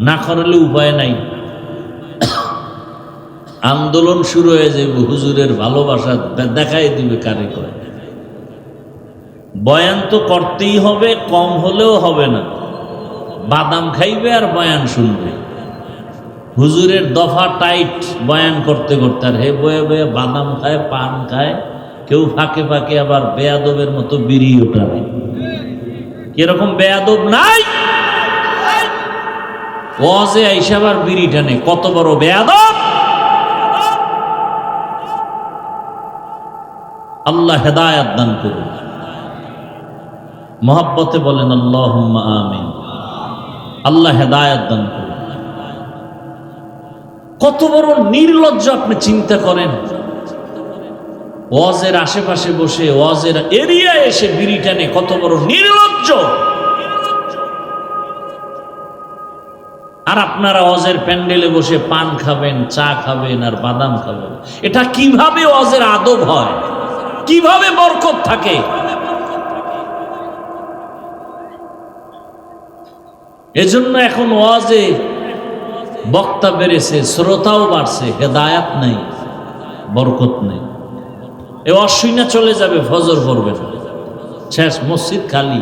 না করলে উপায় নাই। আন্দোলন শুরু হয়ে যাবে, হুজুরের ভালোবাসা দেখাই দিবে কারে কয়। বয়ান তো করতেই হবে, কম হলেও হবে না। বাদাম খাইবে আর বয়ান শুনবে। হুজুরের দফা টাইট বয়ান করতে করতে, আর হে বয়ে বয়ে বাদাম খায়, পান খায়, কেউ ফাঁকে ফাঁকে আবার বেয়াদবের মতো বিড়ি ওঠাবে। কিরকম বেয়াদব নাই? ওয়াজে আইসা আবার বিড়ি টানে, কত বড় বেয়াদব! আল্লাহ হেদায়াত দান করুন। মোহাব্বতে বলেন আল্লাহুম্মা আমিন। আল্লাহ হেদায়াত দান করুন। কত বড় নির্লজ্জ আপনি চিন্তা করেন। ওয়াজের আশেপাশে বসে, ওয়াজের এরিয়ায় এসে বিড়ি টানে, কত বড় নির্লজ্জ! আর আপনারা ওয়াজের প্যান্ডেলে বসে পান খাবেন, চা খাবেন আর বাদাম খাবেন। এটা কিভাবে ওয়াজের আদব হয়? কিভাবে বরকত থাকে? এজন্য এখন ওয়াজে বক্তা বেড়েছে, শ্রোতাও বাড়ছে, হেদায়াত নাই, বরকত নেই। এ অশুইনা চলে যাবে, ফজর পড়বে না, শেষ, মসজিদ খালি।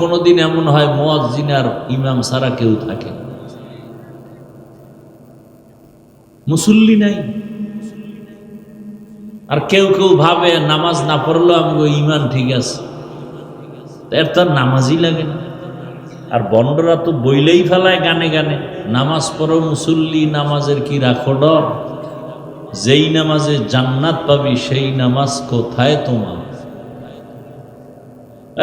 কোনো দিন এমন হয় মুয়াজ্জিন আর ইমাম ছাড়া কেউ থাকে, মুসল্লি নাই। আর কেউ কেউ ভাবে নামাজ না পড়লেও আমাকে ইমান ঠিক আছে, এর তো নামাজই লাগে না। আর বন্ডরা তো বইলেই ফেলায় গানে গানে, নামাজ পড়ো মুসল্লি, নামাজের কি রাখো ডর, যেই নামাজে জান্নাত পাবি সেই নামাজ কোথায় তোমার?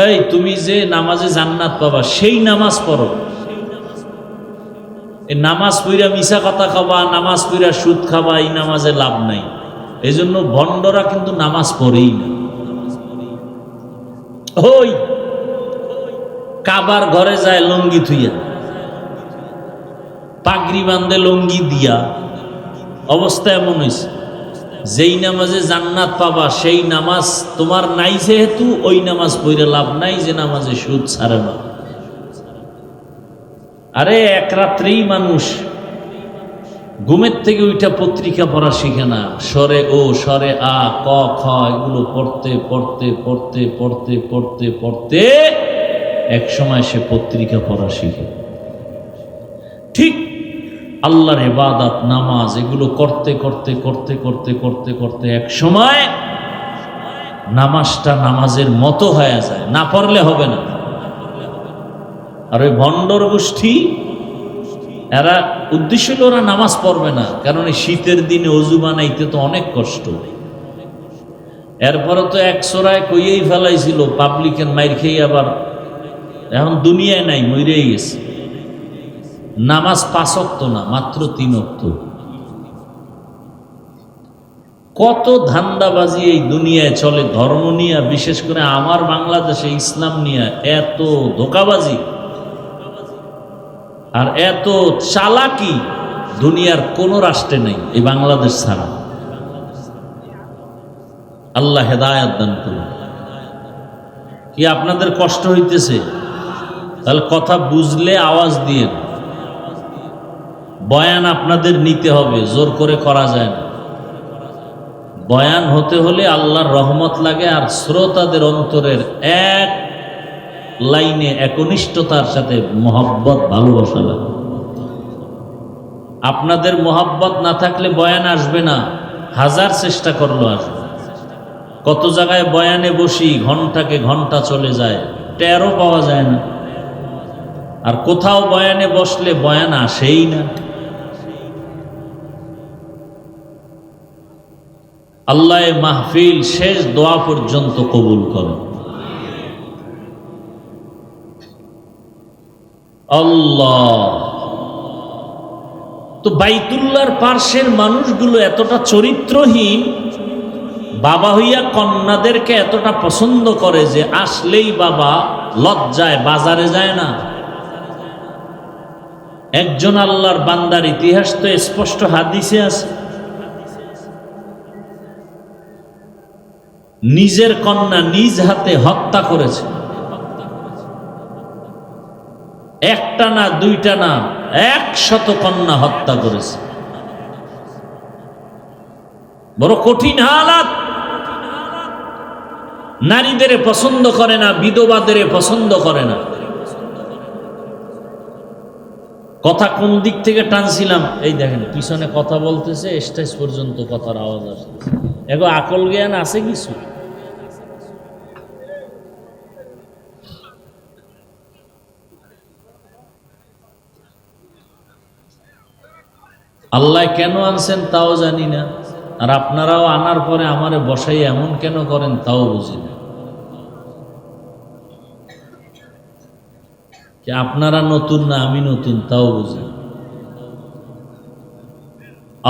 এই তুমি যে নামাজে জান্নাত পাবা সেই নামাজ পড়ো। এই নামাজ পইরা মিশা কথা খাবা, নামাজ পইরা সুদ খাবা, এই নামাজে লাভ নাই। এই জন্য ভণ্ডরা কিন্তু নামাজ পড়েই না। ওই কাবার ঘরে যায় লঙ্গি থুইয়া, পাগড়ি বান্ধে লঙ্গি দিয়া, অবস্থা এমন হয়েছে। যেই নামাজে জান্নাত পাবা সেই নামাজ তোমার নাই, যেহেতু ওই নামাজ পড়ে লাভ নাই যে নামাজে সুদ ছাড়ে না। আরে এক রাত্রেই মানুষ ঘুমের থেকে উঠা পত্রিকা পড়া শিখে না, সরে ও, সরে আ, ক, খ এগুলো পড়তে পড়তে পড়তে পড়তে পড়তে পড়তে এক সময় সে পত্রিকা পড়া শিখে। ঠিক আল্লাহর ইবাদত, নামাজ এগুলো করতে করতে করতে করতে করতে করতে এক সময় নামাজটা নামাজের মতো হয়ে যায়, না পড়লে হবে না। আর ওই ভণ্ডর গোষ্ঠী, এরা উদ্দেশ্য হলো ওরা নামাজ পড়বে না, কারণ এই শীতের দিনে অজু বানাইতে তো অনেক কষ্ট। এরপরে তো এক সোরায় কইয়েই ফেলাইছিল, পাবলিকের মাইর খেয়ে আবার এখন দুনিয়ায় নাই, মইরেই গেছে। নামাজ 5 ওয়াক্ত না, মাত্র 3 ওয়াক্ত। কত ধান্দাবাজি এই দুনিয়ায় চলে ধর্ম নিয়ে, বিশেষ করে আমার বাংলাদেশে ইসলাম নিয়ে এত ধোঁকাবাজি আর এত চালাকি। দুনিয়ার কোন রাষ্ট্রে নেই, এই বাংলাদেশ ছাড়া। আল্লাহ হেদায়েত দান করুন। কি আপনাদের কষ্ট হইতেছে? তাহলে কথা বুঝলে আওয়াজ দিয়ে, বয়ান আপনাদের নিতে হবে, জোর করে করা যায় না। বয়ান হতে হলে আল্লাহর রহমত লাগে, আর শ্রোতাদের অন্তরের এক লাইনে একনিষ্ঠতার সাথে মহব্বত, ভালোবাসা লাগে। আপনাদের মহব্বত না থাকলে বয়ান আসবে না, হাজার চেষ্টা করলো আসবে। কত জায়গায় বয়ানে বসি, ঘন্টাকে ঘন্টা চলে যায়, টেরও পাওয়া যায় না। আর কোথাও বয়ানে বসলে বয়ান আসেই না। আল্লাহ মাহফিল শেষ দোয়া পর্যন্ত কবুল করেন। আল্লাহ। তো বাইতুল্লাহর পার্শ্বের মানুষগুলো এতটা চরিত্রহীন, বাবা হইয়া কন্যাদেরকে এতটা পছন্দ করে যে আসলেই বাবা লজ্জায় বাজারে যায় না। একজন আল্লাহর বান্দার ইতিহাস তো স্পষ্ট হাদিসে আছে, নিজের কন্যা নিজ হাতে হত্যা করেছে। একটা না, দুইটা না, 100 কন্যা হত্যা করেছে। বড় কঠিন হালাত। নারীদের পছন্দ করে না, বিধবাদের পছন্দ করে না। কথা কোন দিক থেকে টানছিলাম, এই দেখেন পিছনে কথা বলতেছে, স্টেজ পর্যন্ত কথার আওয়াজ আসতেছে। এগো আকল জ্ঞান আছে কিছু? আল্লাহ কেন আনছেন তাও জানি না, আর আপনারাও আনার পরে আমারে বসাই এমন কেন করেন তাও বুঝি না। কি আপনারা নতুন না আমি নতুন তাও বুঝি।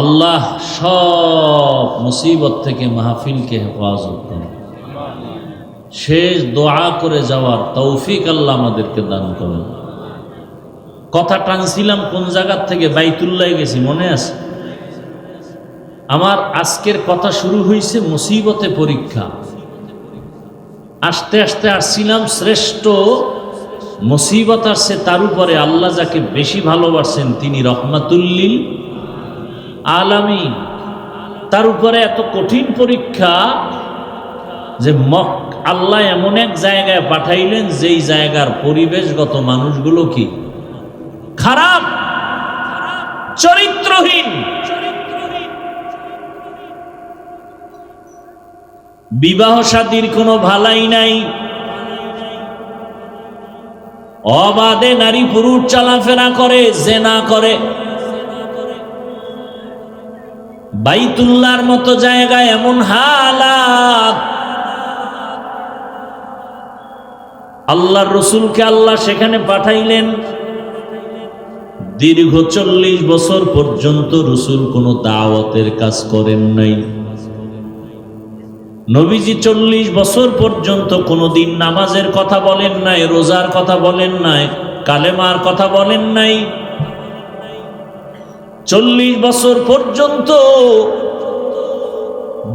আল্লাহ সব মুসিবত থেকে মাহফিলকে হেফাজত করেন। শেষ দোয়া করে যাওয়ার তৌফিক আল্লাহ আমাদেরকে দান করেন। কথা টানছিলাম কোন জায়গার থেকে, বাইতুল্লাহ গেছি, মনে আছে? আমার আজকের কথা শুরু হয়েছে মুসিবতে পরীক্ষা। আস্তে আস্তে আসছিলাম শ্রেষ্ঠ মুসিবত আসছে, তার উপরে আল্লাহ যাকে বেশি ভালোবাসেন তিনি রহমাতুল্লিল আলামিন। তার উপরে এত কঠিন পরীক্ষা যে আল্লাহ এমন এক জায়গায় পাঠাইলেন যেই জায়গার পরিবেশগত মানুষগুলো কি খারাপ, চরিত্রহীন। বিবাহ শাদীর কোনো ভালাই নাই, অবাধে নারী পুরুষ চলাফেরা করে, জেনা করে। বাইতুল্লাহর মতো জায়গায় এমন হালাত। আল্লাহর রসুলকে আল্লাহ সেখানে পাঠাইলেন। দীর্ঘ 40 বছর পর্যন্ত রসুল কোনো দাওয়াতের কাজ করেন নাই। নবীজি 40 বছর পর্যন্ত কোনোদিন নামাজের কথা বলেন নাই, রোজার কথা বলেন নাই, কালেমার কথা বলেন নাই। 40 বছর পর্যন্ত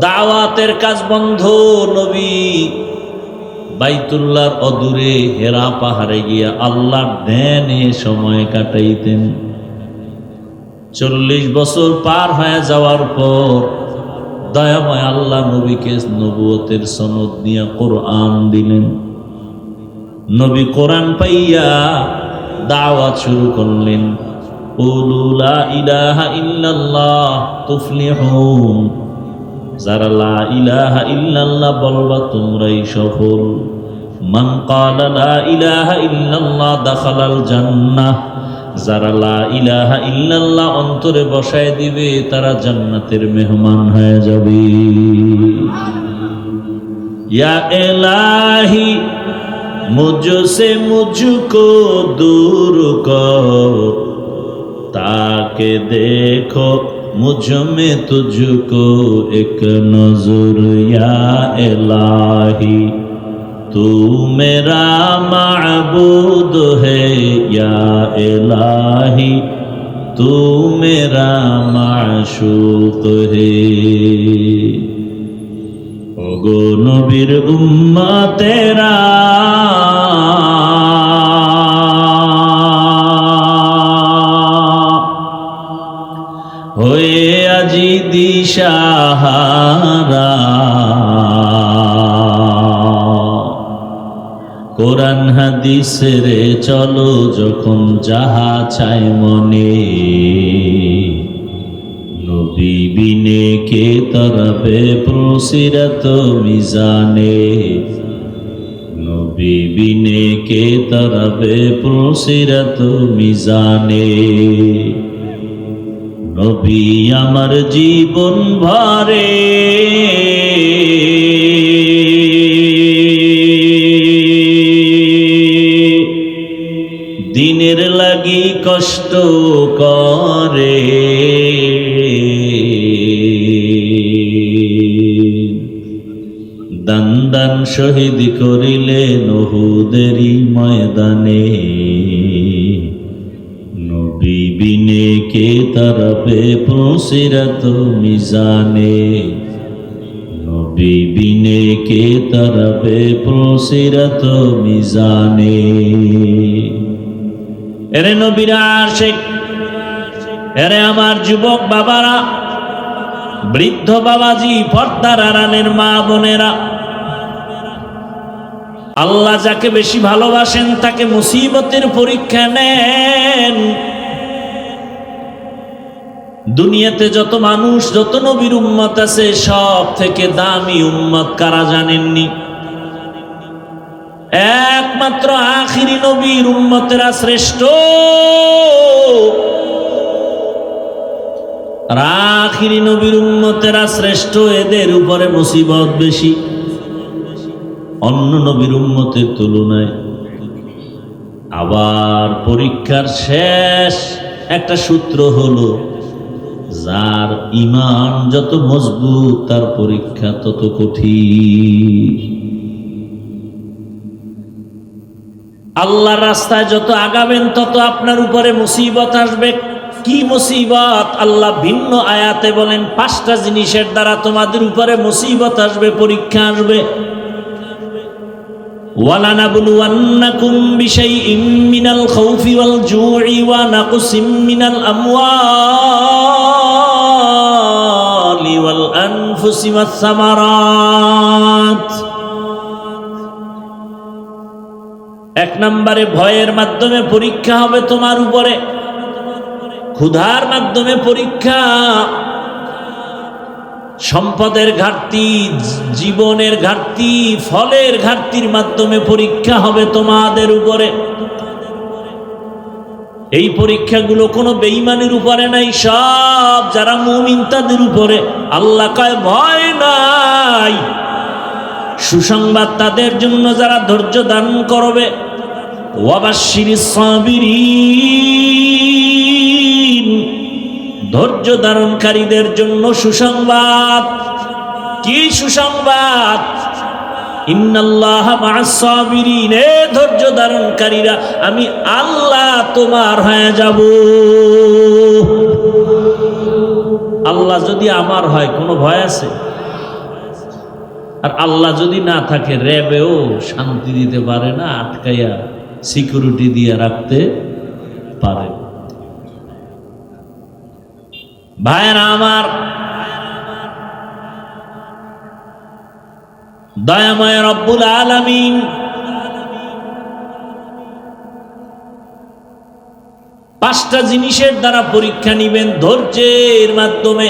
দাওয়াতের কাজ বন্ধ। নবী বাইতুল্লাহর অদূরে হেরা পাহাড়ে গিয়া আল্লাহর ধ্যানে সময় কাটাইতেন। 40 বছর পার হয়ে যাওয়ার পর দয়াময় আল্লাহ নবীকে নবুয়তের সনদ নিয়ে কোরআন দিলেন। নবী কোরআন পাইয়া দাওয়াত শুরু করলেন, কুলু লা ইলাহা ইল্লাল্লাহ তুফলিহুন। যারা লা ইলাহা ইল্লাল্লাহ বলবা তোমরাই সফল। মান ক্বালা লা ইলাহা ইল্লাল্লাহ দাখালাল জান্নাহ। যারা লা ইলাহা ইল্লাল্লাহ অন্তরে বসায় দিবে তারা জান্নাতের মেহমান হয়ে যাবে। ইয়া ইলাহি মুঝসে মুঝকো দূর কর, তাকে দেখো मुझ में तुझको एक नजर। या इलाही तू मेरा माबूद है, या इलाही तू मेरा माशूक है। ओगो नबीर उम्मतेरा होए আজি দিশাহারা, কোরআন হাদিস রে চলো যখন যাহা চায় মনে, নবী বিনে কে তরবে প্রসিরত মিজানে, নবী বিনে কে তরবে প্রসিরত মিজানে। নবী আমার জীবন ভরে দিনের লাগি কষ্ট করে, দান দান শহীদ করিলেন উহুদেরই ময়দানে, নবী বিনে কে তরবে প্রসিরত মিজানে, নবী বিনে কে তরবে প্রসিরত মিজানে। এরে নবীর আশিক, এরে আমার যুবক বাবারা, বৃদ্ধ বাবাজি, পর্দার আড়ালের মা বোনেরা, আল্লাহ যাকে বেশি ভালোবাসেন তাকে মুসিবতের পরীক্ষা নেন। দুনিয়াতে যত মানুষ, যত নবীর উম্মত আছে, সব থেকে দামি উম্মত কারা জানেননি? একমাত্র আখিরি নবীর উম্মতেরা শ্রেষ্ঠ। আর আখিরি নবীর উম্মতেরা শ্রেষ্ঠ, এদের উপরে মুসিবত বেশি অন্য নবীর উম্মতের তুলনায়। আবার পরীক্ষার শেষ একটা সূত্র হলো, যার ঈমান যত মজবুত তার পরীক্ষা তত কঠিন। আল্লাহর রাস্তায় যত আগাবেন তত আপনার উপরে মুসিবত আসবে। কি মুসিবত? আল্লাহ ভিন্ন আয়াতে বলেন 5টা জিনিসের দ্বারা তোমাদের উপরে মুসিবত আসবে, পরীক্ষা আসবে। وَلَنَبْلُوَنَّكُمْ بِشَيْءٍ مِّنَ الْخَوْفِ وَالْجُوعِ وَنَقْصٍ مِّنَ الْأَمْوَالِ وَالْأَنفُسِ وَالثَّمَرَاتِ। এক নম্বরে ভয়ের মাধ্যমে পরীক্ষা হবে তোমার উপরে, ক্ষুধার মাধ্যমে পরীক্ষা, সম্পদের ঘাটতি, জীবনের ঘাটতি, ফলের ঘাটতির মাধ্যমে পরীক্ষা হবে তোমাদের উপরে। এই পরীক্ষাগুলো কোনো বেঈমানের উপরে নাই, সব যারা মুমিন তাদের উপরে। আল্লাহ কয় ভয় নাই, সুসংবাদ তাদের জন্য যারা ধৈর্য ধারণ করবে। ওয়াবাশশিরিস সাবিরিন, ধৈর্য ধারণকারীদের জন্য সুসংবাদ। কি সুসংবাদ? ইন্নাল্লাহা মা'আস সাবিরিন, এ ধৈর্য ধারণকারীরা, আমি আল্লাহ তোমার হয়ে যাব। আল্লাহ যদি আমার হয় কোনো ভয় আছে? আর আল্লাহ যদি না থাকে, র্যাবেও শান্তি দিতে পারে না, আটকাইয়া সিকিউরিটি দিয়ে রাখতে পারে। ভাইরা আমার, দয়াময় রব্বুল আলামিন পাঁচটা জিনিসের দ্বারা পরীক্ষা নিবেন, ধৈর্যের মাধ্যমে।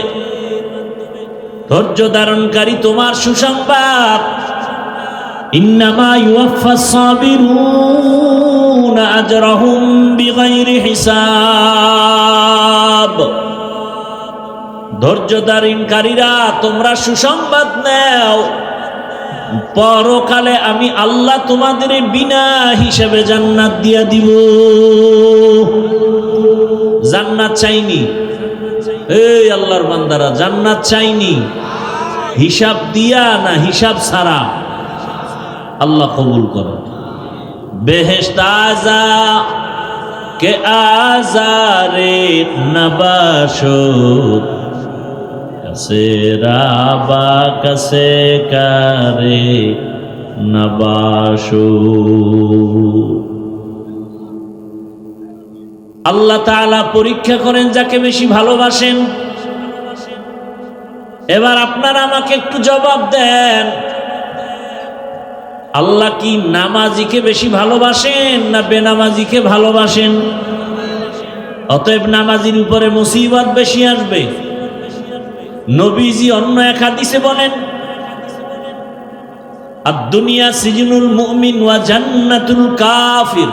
ধৈর্য ধারণকারী তোমার সুসংবাদ, ইন্নামা ইউওয়াফাস সাবিরুনা আজরাহুম বিগাইরি হিসাব। ধৈর্য ধারণকারীরা তোমরা সুসংবাদ নাও, পরকালে আমি আল্লাহ তোমাদের বিনা হিসাবে জান্নাত দিয়া দিব। জান্নাত চাইনি, এই আল্লাহর বান্দারা, জান্নাত চাইনি, হিসাব দিয়া না হিসাব ছাড়া। আল্লাহ কবুল করো। বেহেশত আযা কে আজারে নবাসুদ কাছে রাবা কাছে কারে নবাসুদ। আল্লাহ তাআলা পরীক্ষা করেন যাকে বেশি ভালোবাসেন। এবার আপনারা আমাকে একটু জবাব দেন, আল্লাহ কি নামাজিকে বেশি ভালোবাসেন না বেনামাজিকে ভালোবাসেন? অতএব নামাজির উপরে মুসিবত বেশি আসবে। নবীজি অন্য এক হাদিসে বলেন, আদ-দুনিয়া সিজনুল মুমিন ওয়া জান্নাতুল কাফির।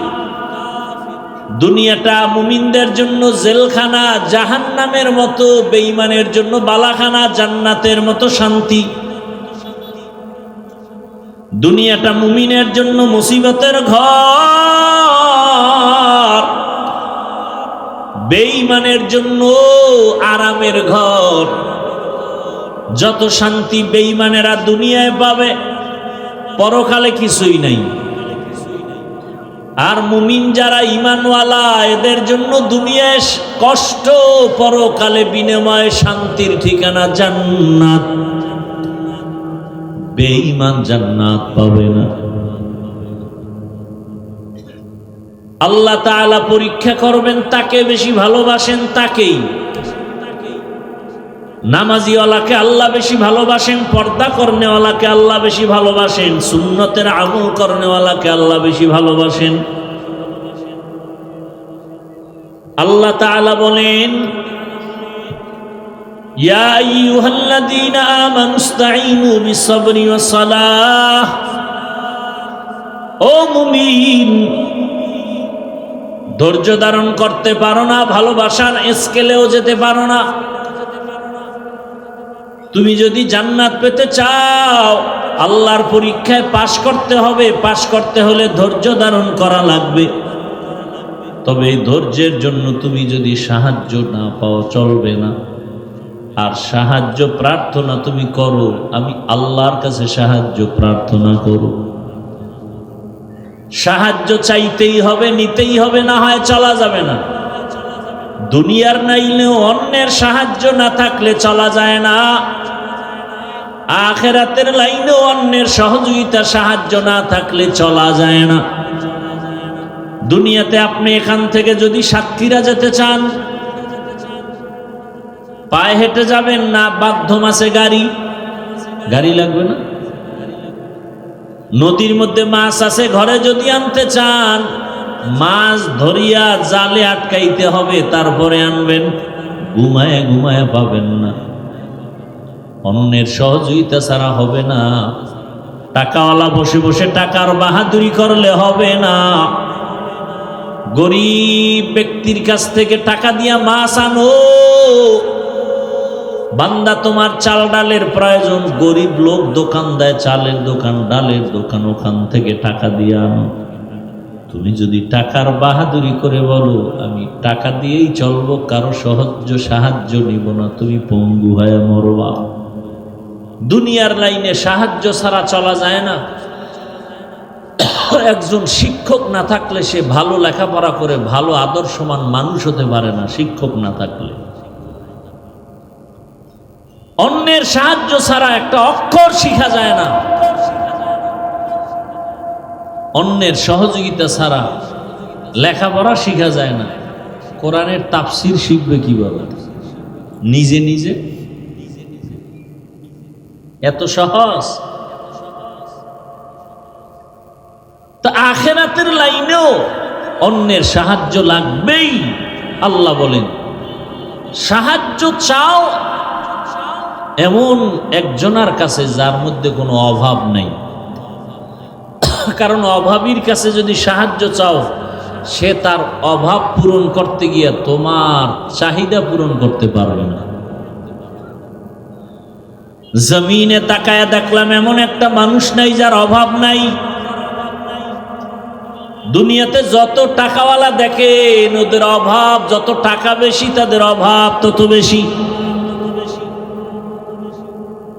দুনিয়াটা মুমিনদের জন্য জেলখানা, জাহান্নামের মতো, বেঈমানের জন্য বালাখানা, জান্নাতের মতো শান্তি। দুনিয়াটা মুমিনের জন্য মুসিবতের ঘর, বেঈমানের জন্য আরামের ঘর। যত শান্তি বেঈমানেরা দুনিয়ায় পাবে, পরকালে কিছুই নাই। আর মুমিন যারা ঈমানওয়ালা, এদের জন্য দুনিয়ায় কষ্ট, পরকালে বিনিময়ে শান্তির ঠিকানা জান্নাত। বেঈমান জান্নাত পাবে না। আল্লাহ তাআলা পরীক্ষা করবেন, তাকে বেশি ভালোবাসেন তাকেই। নামাজিওয়ালাকে আল্লাহ বেশি ভালোবাসেন, পর্দা করনেওয়ালাকে আল্লাহ বেশি ভালোবাসেন, সুন্নতের আমল করনেওয়ালাকে আল্লাহ বেশি ভালোবাসেন। আল্লাহ তাআলা বলেন, ইয়া আইয়ুহাল্লাযীনা আমানুস্তাঈনু বিস-সাবরি ওয়াস-সালাহ। ও মুমিন, ধৈর্য ধারণ করতে পারো না, ভালোবাসার স্কেলেও যেতে পারো না। তুমি যদি জান্নাত পেতে চাও, আল্লাহর পরীক্ষায় পাশ করতে হবে। পাশ করতে হলে ধৈর্য ধারণ করা লাগবে। তবে এই ধৈর্যের জন্য তুমি যদি সাহায্য না পাও, চলবে না। আর সাহায্য প্রার্থনা তুমি করো, আমি আল্লাহর কাছে সাহায্য প্রার্থনা করো। সাহায্য চাইতেই হবে, নিতেই হবে, না হয় চলা যাবে না। দুনিয়ার নাইলেও অন্যের সাহায্য না থাকলে চলা যায় না। আখিরাতের লাইনেও অন্যের সহযোগিতা, সাহায্য না থাকলে চলা যায় না। দুনিয়াতে আপনি এখান থেকে যদি সাতক্ষীরা যেতে চান, পায়ে হেঁটে যাবেন না মাধ্যম আছে গাড়ি লাগবে না? নদীর মধ্যে মাছ আছে, ঘরে যদি আনতে চান, মাছ ধরিয়া জালে আটকাইতে হবে, তারপরে আনবেন। ঘুমায় ঘুমায় পাবেন না। অন্যের সহযোগিতা ছাড়া হবে না। টাকাওয়ালা বসে বসে টাকার বাহাদুরি করলে হবে না। গরিব ব্যক্তির কাছ থেকে টাকা দিয়া মাছ আনো। বান্দা, তোমার চাল ডালের প্রয়োজন, গরিব লোক দোকান দেয়, চালের দোকান, ডালের দোকান, ওখান থেকে টাকা দিয়ে আনো। তুমি যদি টাকার বাহাদুরি করে বলো আমি টাকা দিয়েই চলবো, কারো সাহায্য নিব না, তুমি পঙ্গু হয়ে মরবা। দুনিয়ার লাইনে সাহায্য ছাড়া চলা যায় না। একজন শিক্ষক না থাকলে সে ভালো লেখাপড়া করে ভালো আদর্শমান মানুষ হতে পারে না। শিক্ষক না থাকলে, অন্যের সাহায্য ছাড়া একটা অক্ষর শিখা যায় না। অন্যের সহযোগিতা ছাড়া লেখাপড়া শিখা যায় না। কোরআনের তাফসির শিখবে কিভাবে? নিজে নিজে? এত সহজ? তো আখিরাতের লাইনেও অন্যের সাহায্য লাগবেই। আল্লাহ বলেন, সাহায্য চাও এমন একজনের কাছে যার মধ্যে কোনো অভাব নাই। কারণ অভাবীর কাছে যদি সাহায্য চাও, সে তার অভাব পূরণ করতে গিয়ে তোমার চাহিদা পূরণ করতে পারবে না। জমিনে তাকায়া দেখলাম এমন একটা মানুষ নাই যার অভাব নাই। দুনিয়াতে যত টাকাওয়ালা দেখেন ওদের অভাব, যত টাকা বেশি তাদের অভাব তত বেশি।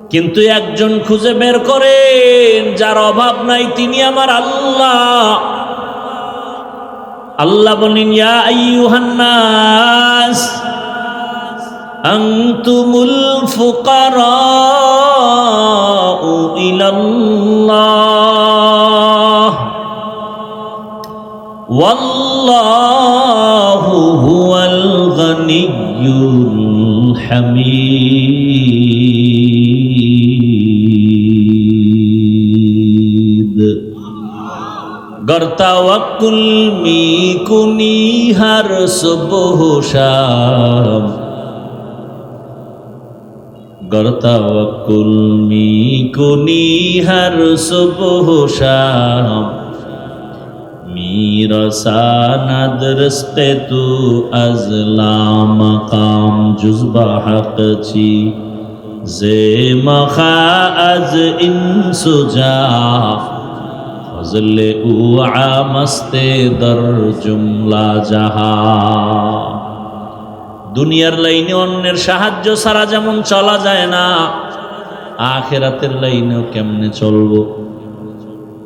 কিন্তু একজন খুঁজে বের করেন যার অভাব নাই, তিনি আমার আল্লাহ। আল্লাহ বলেন, ইয়া আইয়ুহান নাস আনতুমুল ফুকারাউ ইলাল্লাহ ওয়াল্লাহু হুয়াল গনিয়্যুল হামিদ। गर तवक्कुल मी कुनी हर सुबह शाम, गर तवक्कुल मी कुनी हर सुबह शाम, मीरा सानद रस्ते तू अज़ला मकाम जुज़बा हक़ ची जे मखा अज इंसुजा ফজলে উআ মস্তে দর জুমলা জাহা। দুনিয়ার লাইনে অন্যের সাহায্য ছাড়া যেমন চলা যায় না, আখিরাতের লাইনেও কেমনে চলবো?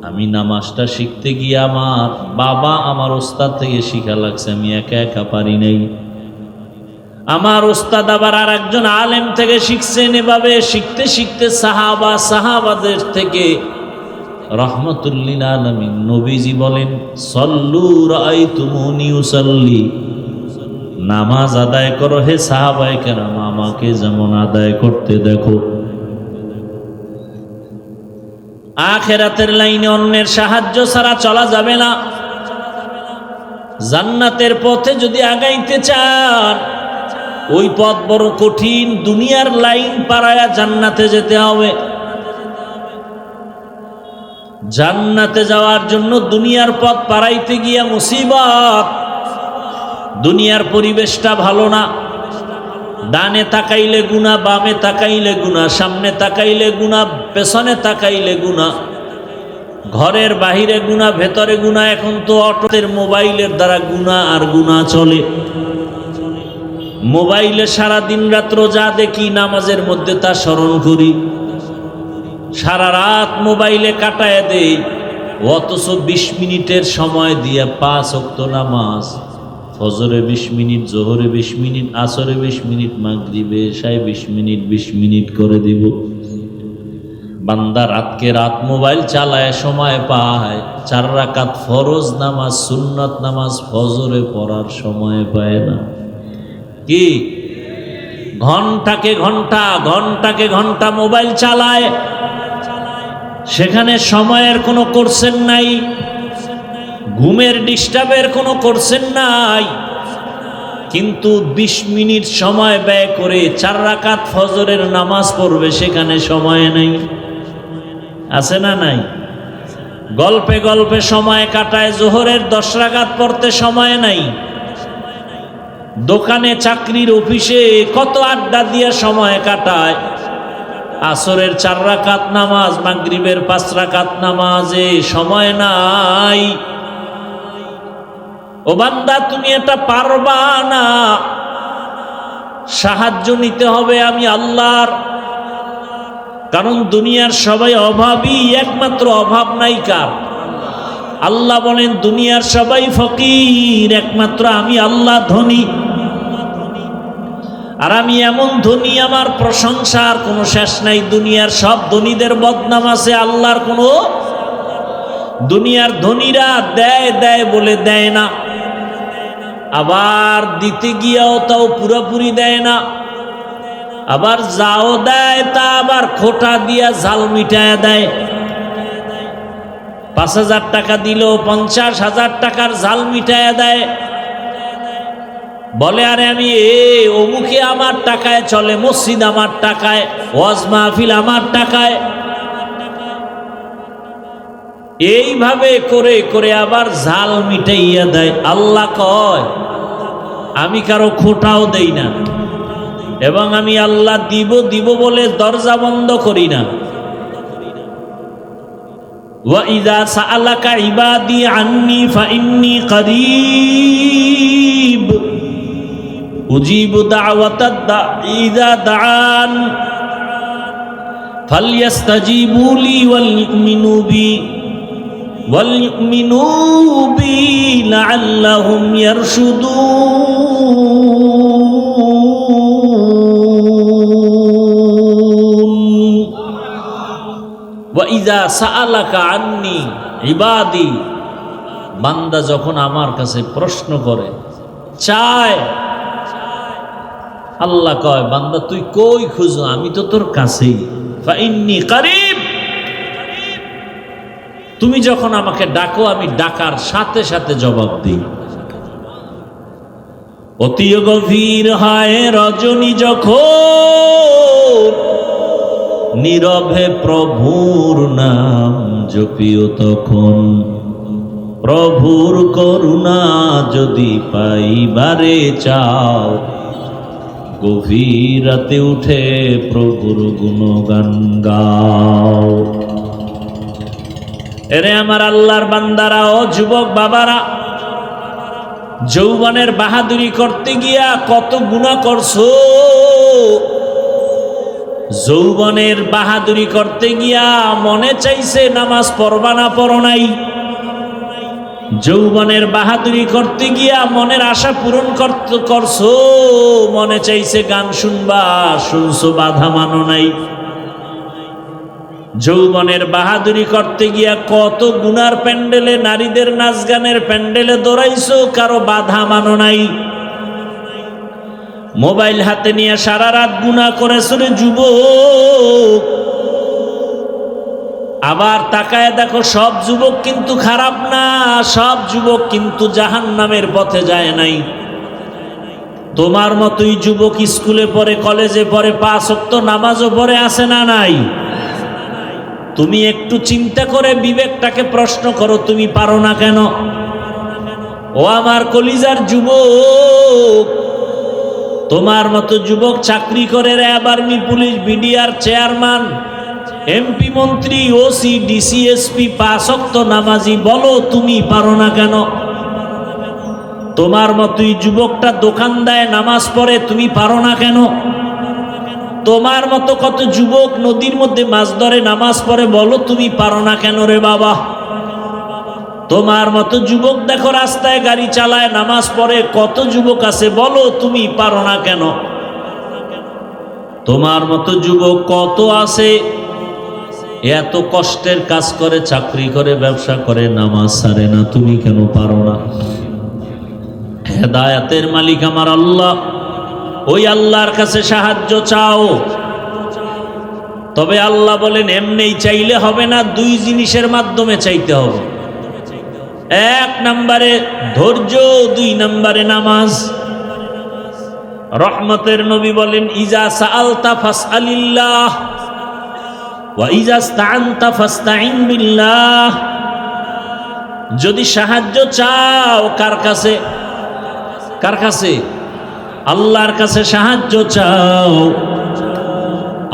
আমি নামাজটা শিখতে গিয়ে আমার বাবা আমার ওস্তাদ থেকে শিখা লাগছে, আমি একা একা পারি নাই। আমার ওস্তাদ আবার আর একজন আলেম থেকে শিখছেন। এভাবে শিখতে শিখতে সাহাবাদের থেকে রহমতুল্লিল আলামিন নবীজি বলেন, সল্লু রাআইতুমুনি উসাল্লি, নামাজ আদায় করো হে সাহাবায়ে কেরাম, আমাকে যেমন আদায় করতে দেখো। আখিরাতের লাইনে অন্যের সাহায্য ছাড়া চলা যাবে না। জান্নাতের পথে যদি আগাইতে চান, ওই পথ বড় কঠিন। দুনিয়ার লাইন পারায়া জান্নাতে যেতে হবে। জান্নাতে যাওয়ার জন্য দুনিয়ার পথ পারাইতে গিয়া মুসিবত। দুনিয়ার পরিবেশটা ভালো না। ডানে তাকাইলে গুনাহ, বামে তাকাইলে গুনাহ, সামনে তাকাইলে গুনাহ, পেছনে তাকাইলে গুনাহ, ঘরের বাহিরে গুনাহ, ভেতরে গুনাহ। এখন তো অটোদের মোবাইলের দ্বারা গুনাহ আর গুনাহ চলে। মোবাইলে সারা দিন রাত্র যা দেখি, নামাজের মধ্যে তা স্মরণ করি। সারা রাত মোবাইলে কাটায় দেই, অথচ 20 মিনিটের সময় দিয়ে 5 ওয়াক্ত নামাজ, ফজরে 20 মিনিট, জোহরে 20 মিনিট, আসরে 20 মিনিট, মাগরিবে এশায় 20 মিনিট 20 মিনিট করে দিব। বান্দা রাতকে রাত মোবাইল চালায় সময় পায়, 4 রাকাত ফরজ নামাজ, সুন্নত নামাজ ফজরে পড়ার সময় পায় না। কি ঘন্টাকে ঘন্টা মোবাইল চালায়, সেখানে সময়ের কোনো কোর্সেন নাই, ঘুমের ডিস্টার্বের কোনো কোর্সেন নাই। কিন্তু 20 মিনিট সময় ব্যয় করে 4 রাকাত ফজরের নামাজ পড়বে, সেখানে সময় নেই। আছে না নাই? গল্পে গল্পে সময় কাটায়, জোহরের 10 রাকাত পড়তে সময় নাই। দোকানে, চাকরির, অফিসে কত আড্ডা দিয়ে সময় কাটায়। আসরের 4 রাকাত নামাজ, মাগরিবের 5 রাকাত নামাজে সময় নাই। ও বান্দা, তুমি এটা পারবা না। সাহায্য নিতে হবে আমি আল্লাহর। কারণ দুনিয়ার সবাই অভাবী, একমাত্র অভাব নাই কার? আল্লাহ বলেন দুনিয়ার সবাই ফকির, একমাত্র আমি আল্লাহ ধনী। আর আমি এমন ধনী, আমার প্রশংসার কোনো শেষ নাই। দুনিয়ার সব ধনীদের বদনাম আছে, আল্লাহর কোনো। দুনিয়ার ধনীরা দেয় বলে দেয় না, আবার দিতে গিয়েও তাও পুরোপুরি দেয় না, আবার যাও দেয় তা আবার খোটা দিয়া জাল মিটায় দেয়। 5,000 টাকা দিল 50,000 টাকার জাল মিটায় দেয়। বলে আরে আমি অমুকে আমার টাকায় চলে, মসজিদ আমার টাকায়, ওয়াজ মাহফিল আমার টাকায়। এইভাবে করে করে আবার জাল মিটাইয়া দেয়। আল্লাহ কয় আমি কারো খোটাও দেই না, এবং আমি আল্লাহ দিব বলে দরজা বন্ধ করি না। ওয়া ইযা সাআলাকা ইবাদি আন্নী ফাইন্নী করিব উজিবু দাওয়াতাদ দাঈ ইযা দাআন ফালইস্তাজিবু লি ওয়াল ইউমিনু বি وَلْيُؤْمِنُوا بِي لَعَلَّهُمْ يَرْشُدُونَ وَإِذَا سَأَلَكَ عَنِّي عِبَادِي বান্দা যখন আমার কাছে প্রশ্ন করে চায়, আল্লাহ কয় বান্দা তুই কই খুঁজো, আমি তো তোর কাছেই। ফাইন্নী কারীব, তুমি যখন আমাকে ডাকো আমি ডাকার সাথে সাথে জবাব দিই। অতি গভীর হয় রজনী যখন, নীরবে প্রভুর নাম জপিও তখন। প্রভুর করুণা যদি পাইবারে চাও, গভীর রাতে উঠে প্রভুর গুণগান গাও। এরে আমার আল্লাহর বান্দারা ও যুবক বাবারা, যৌবনের বাহাদুরি করতে গিয়া কত গুনাহ করছো। যৌবনের বাহাদুরি করতে গিয়া মনে চাইছে নামাজ পড়বা না, পড়ো নাই। যৌবনের বাহাদুরি করতে গিয়া মনের আশা পূরণ করছো, মনে চাইছে গান শুনবা, শুনছো বাধা মানো নাই। যৌবনের বাহাদুরি করতে গিয়া কত গুনার প্যান্ডেলে, নারীদের নাচ গানের প্যান্ডেলে দৌড়াইছো, কারো বাধা মানো নাই। মোবাইল হাতে নিয়ে সারা রাত গুনাহ করেছো রে যুবক। আবার তাকায় দেখো সব যুবক কিন্তু খারাপ না, সব যুবক কিন্তু জাহান্নামের পথে যায় নাই। তোমার মতোই যুবক স্কুলে পড়ে, কলেজে পড়ে, 5 ওয়াক্ত নামাজও পড়ে, আছে না নাই? তুমি একটু চিন্তা করে বিবেকটাকে প্রশ্ন করো, তুমি পারো না কেন? ও আমার কলিজার যুবক, তোমার মতো যুবক চাকরি করে, RAB, army, police, BDR chairman, MP, মন্ত্রী, ওসি, ডিসি, এসপি, 5 ওয়াক্ত নামাজি, বলো তুমি পারো না কেন? তোমার মতোই যুবকটা দোকান দেয়, নামাজ পড়ে, তুমি পারো না কেন? তোমার মতো কত যুবক নদীর মধ্যে মাছ ধরে, নামাজ পড়ে, বলো তুমি পারো না কেন রে বাবা? তোমার মতো যুবক দেখো রাস্তায় গাড়ি চালায়, নামাজ পড়ে, কত যুবক আছে, বলো তুমি পারো না কেন? তোমার মতো যুবক কত আছে, এত কষ্টের কাজ করে, চাকরি করে, ব্যবসা করে, নামাজ ছাড়ে না, তুমি কেন পারো না? হেদায়েতের মালিক আমার আল্লাহ, ওই আল্লাহর কাছে সাহায্য চাও। তবে আল্লাহ বলেন এমনি চাইলে হবে না, 2 জিনিসের মাধ্যমে চাইতে হবে। 1 নম্বরে ধৈর্য, 2 নম্বরে নামাজ। রহমতের নবী বলেন ইজা সাআলতা ফাসআলিল্লাহ ওয়া ইজা ইসতাআনতা ফাসতাইন বিল্লাহ। যদি সাহায্য চাও কার কাছে? কার কাছে? আল্লাহর কাছে সাহায্য চাও।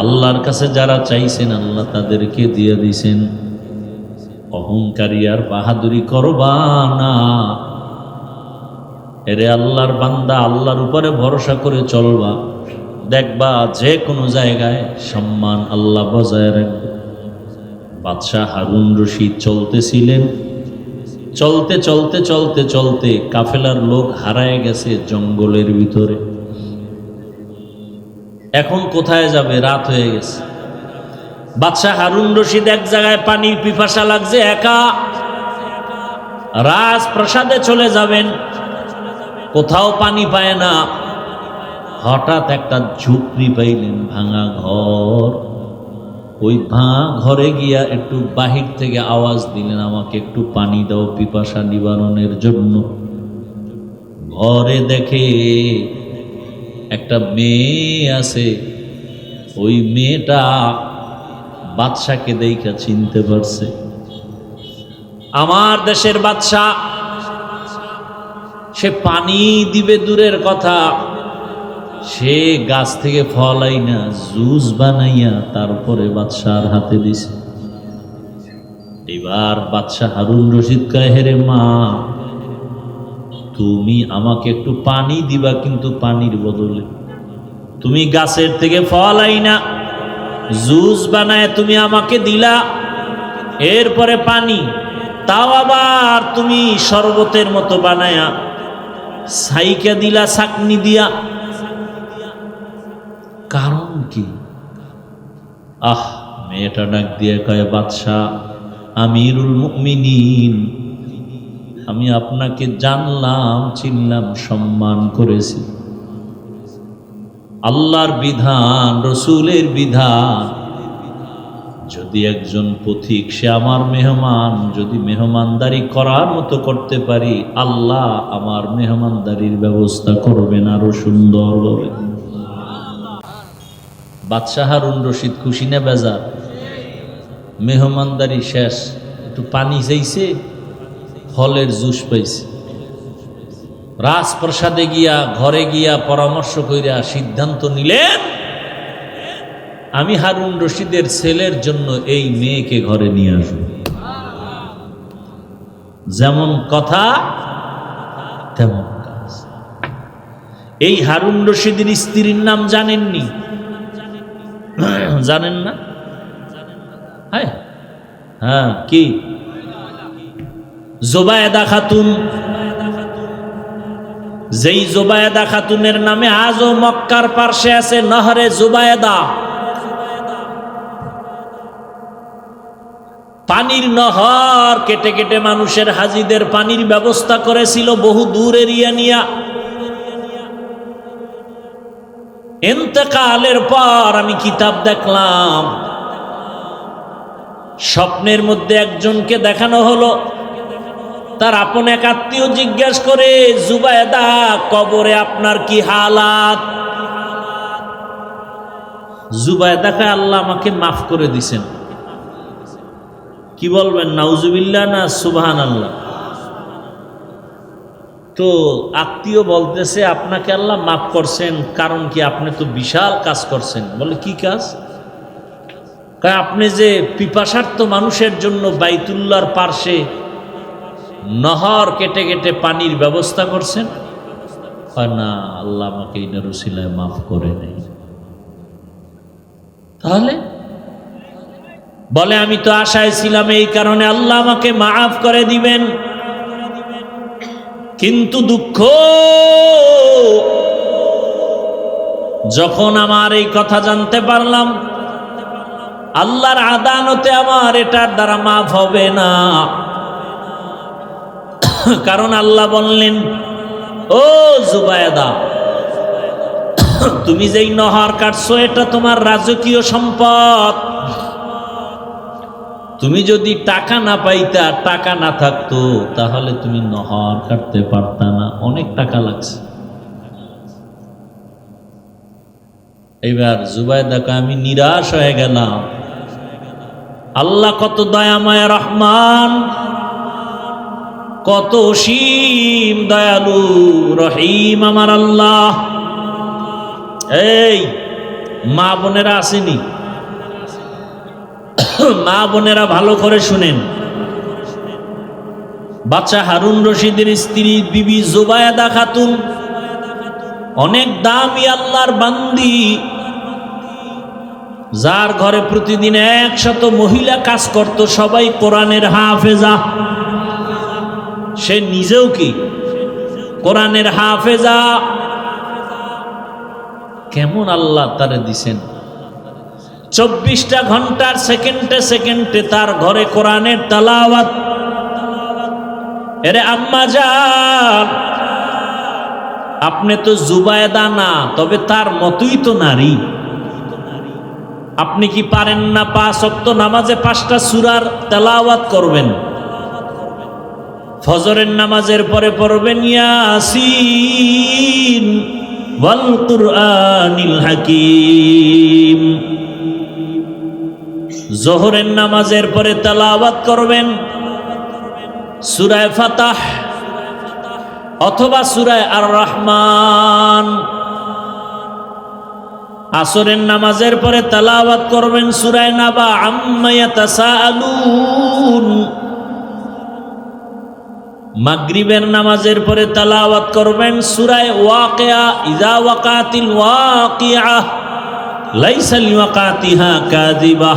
আল্লাহর কাছে যারা চাইছেন আল্লাহ তাদেরকে দিয়ে দিয়েছেন। অহংকারী আর বাহাদুরি করবা না। এরে আল্লাহর বান্দা, আল্লাহর উপরে ভরসা করে চলবা, দেখবা যে কোনো জায়গায় সম্মান আল্লাহ বজায় রাখবে। বাদশাহ হারুন রশিদ চলতেছিলেন, চলতে চলতে চলতে চলতে কাফেলার লোক হারায় গেছে জঙ্গলের ভিতরে। এখন কোথায় যাবে? রাত হয়ে গেছে। বাদশাহ হারুন রশিদ এক জায়গায় পানির পিপাসা লাগছে, একা রাজপ্রাসাদে চলে যাবেন, কোথাও পানি পায় না। হঠাৎ একটা ঝুপড়ি পাইলেন, ভাঙা ঘর। ওই ভাঙা ঘরে গিয়া একটু বাহির থেকে আওয়াজ দিলেন, আমাকে একটু পানি দাও পিপাসা নিবারণের জন্য। ঘরে দেখে একটা মেয়ে আছে। ওই মেয়েটা বাদশাকে দেখা চিনতে পারছে। আমার দেশের বাদশাহ, সে পানি দিবে দূরের কথা, সে গাছ থেকে ফল আইনা জুস বানাইয়া তারপরে বাদশার হাতে দিছে। এবার বাদশাহ হারুন রশিদ কয়, হেরে মা, তুমি আমাকে একটু পানি দিবা, কিন্তু পানির বদলে তুমি গাছের থেকে ফল আইনা জুস বানায় তুমি আমাকে দিলা, এরপরে পানি। তাও আবার তুমি শরবতের মতো বানায়া সাইকা দিলা চাকনি দিয়া। কারণ কি? মেয়েটা ডাক দিয়ে কয়, বাদশাহ আমিরুল মুমিনিন, আমি আপনাকে জানলাম, চিনলাম, সম্মান করেছি। আল্লাহর বিধান, রসুলের বিধান, যদি একজন পথিক সে আমার মেহমান, যদি মেহমানদারি করার মতো করতে পারি, আল্লাহ আমার মেহমানদারির ব্যবস্থা করবেন আরো সুন্দরভাবে। বাদশাহ হারুন রশিদ খুশি না বেজার? মেহমানদারি শেষ, একটু পানি চাইছে, ফলের জুস পাইছে। রাজপ্রাসাদে গিয়া, ঘরে গিয়া পরামর্শ কইরা সিদ্ধান্ত নিলেন, আমি হারুন রশিদের ছেলের জন্য এই মেয়েকে ঘরে নিয়ে আসব। যেমন কথা তেমন কাজ। এই হারুন রশিদের স্ত্রীর নাম জানেননি? জানেন না? হ্যাঁ, কি? জোবায়েদা খাতুন। যেই জোবায়েদা খাতুনের নামে আজও মক্কার পার্শ্বে আছে নহরে জোবায়েদা। পানির নহর কেটে কেটে মানুষের, হাজিদের পানির ব্যবস্থা করেছিল বহু দূর এরিয়া নিয়া। ইন্তেকালের পর আমি কিতাব দেখলাম, স্বপ্নের মধ্যে একজনকে দেখানো হলো, তার আপন এক আত্মীয় জিজ্ঞাসা করে, জুবায়েদা কবরে আপনার কি হালাত? জুবায়েদাকে আল্লাহ আমাকে মাফ করে দিছেন। কি বলবেন, নাউজুবিল্লাহ না সুবহানাল্লাহ? তো আত্মীয় বলতেছে, আপনাকে আল্লাহ মাফ করছেন, কারণ কি? আপনি তো বিশাল কাজ করছেন। বলে, কি কাজ? আপনি যে পিপাসার্থ মানুষের জন্য বাইতুল্লাহর পার্শ্বে নহর কেটে কেটে পানির ব্যবস্থা করছেন। না, আল্লাহ আমাকে এই রসিলায় মাফ করে নেই। তাহলে বলে, আমি তো আশায় ছিলাম, এই কারণে আল্লাহ আমাকে মাফ করে দিবেন। কিন্তু দুঃখ, যখন আমার এই কথা জানতে পারলাম, আল্লাহর আদালতে আমার এটার দ্বারা মাফ হবে না। কারণ আল্লাহ বললেন, ও জুবায়েদা, তুমি যেই নহর কাটছো এটা তোমার রাজকীয় সম্পদ। তুমি যদি টাকা না পাইতা, টাকা না থাকতো, তাহলে তুমি নহর কাটতে পারতা না, অনেক টাকা লাগছে। এবার জুবায়েদাকে আমি নিরাশ হয়ে গেলাম। আল্লাহ কত দয়াময় রহমান, কত অসীম দয়ালু রহিম আমার আল্লাহ। এই মা বোনেরা আসেনি? মা বোনেরা ভালো করে শুনেন। বাচ্চা হারুন রশিদের স্ত্রী বিবি জুবায়েদা খাতুন অনেক দামি আল্লাহর বান্দি, যার ঘরে প্রতিদিন 100 মহিলা কাজ করত, সবাই কোরআনের হাফেজা। সে নিজেও কি কোরআনের হাফেজা। কেমন আল্লাহ তারে দিছেন, 24টা ঘন্টার সেকেন্ডে সেকেন্ডে তার ঘরে কোরআনের তেলাওয়াত। এরে আম্মা জান, আপনি তো জুবায়েদা না, তবে তার মতোই তো নারী। আপনি কি পারেন না 5 ওয়াক্ত নামাজে 5টা সূরার তেলাওয়াত করবেন? ফজরের নামাজের পরে পড়বেন ইয়াসিন ওয়াল কুরআনিল হাকিম। যোহরের নামাজের পরে তেলাওয়াত করবেন সূরা ফাতাহ অথবা সূরা আর রহমান। আসরের নামাজের পরে তেলাওয়াত করবেন সূরা নাবা আম্মা ইয়াতাসাআলুন। মাগরিবের নামাজের পরে তেলাওয়াত করবেন সূরা ওয়াকিয়া ইযা ওয়াকাতিল ওয়াকিআহ লাইসা লিওয়াকাতিহা কাযিবা।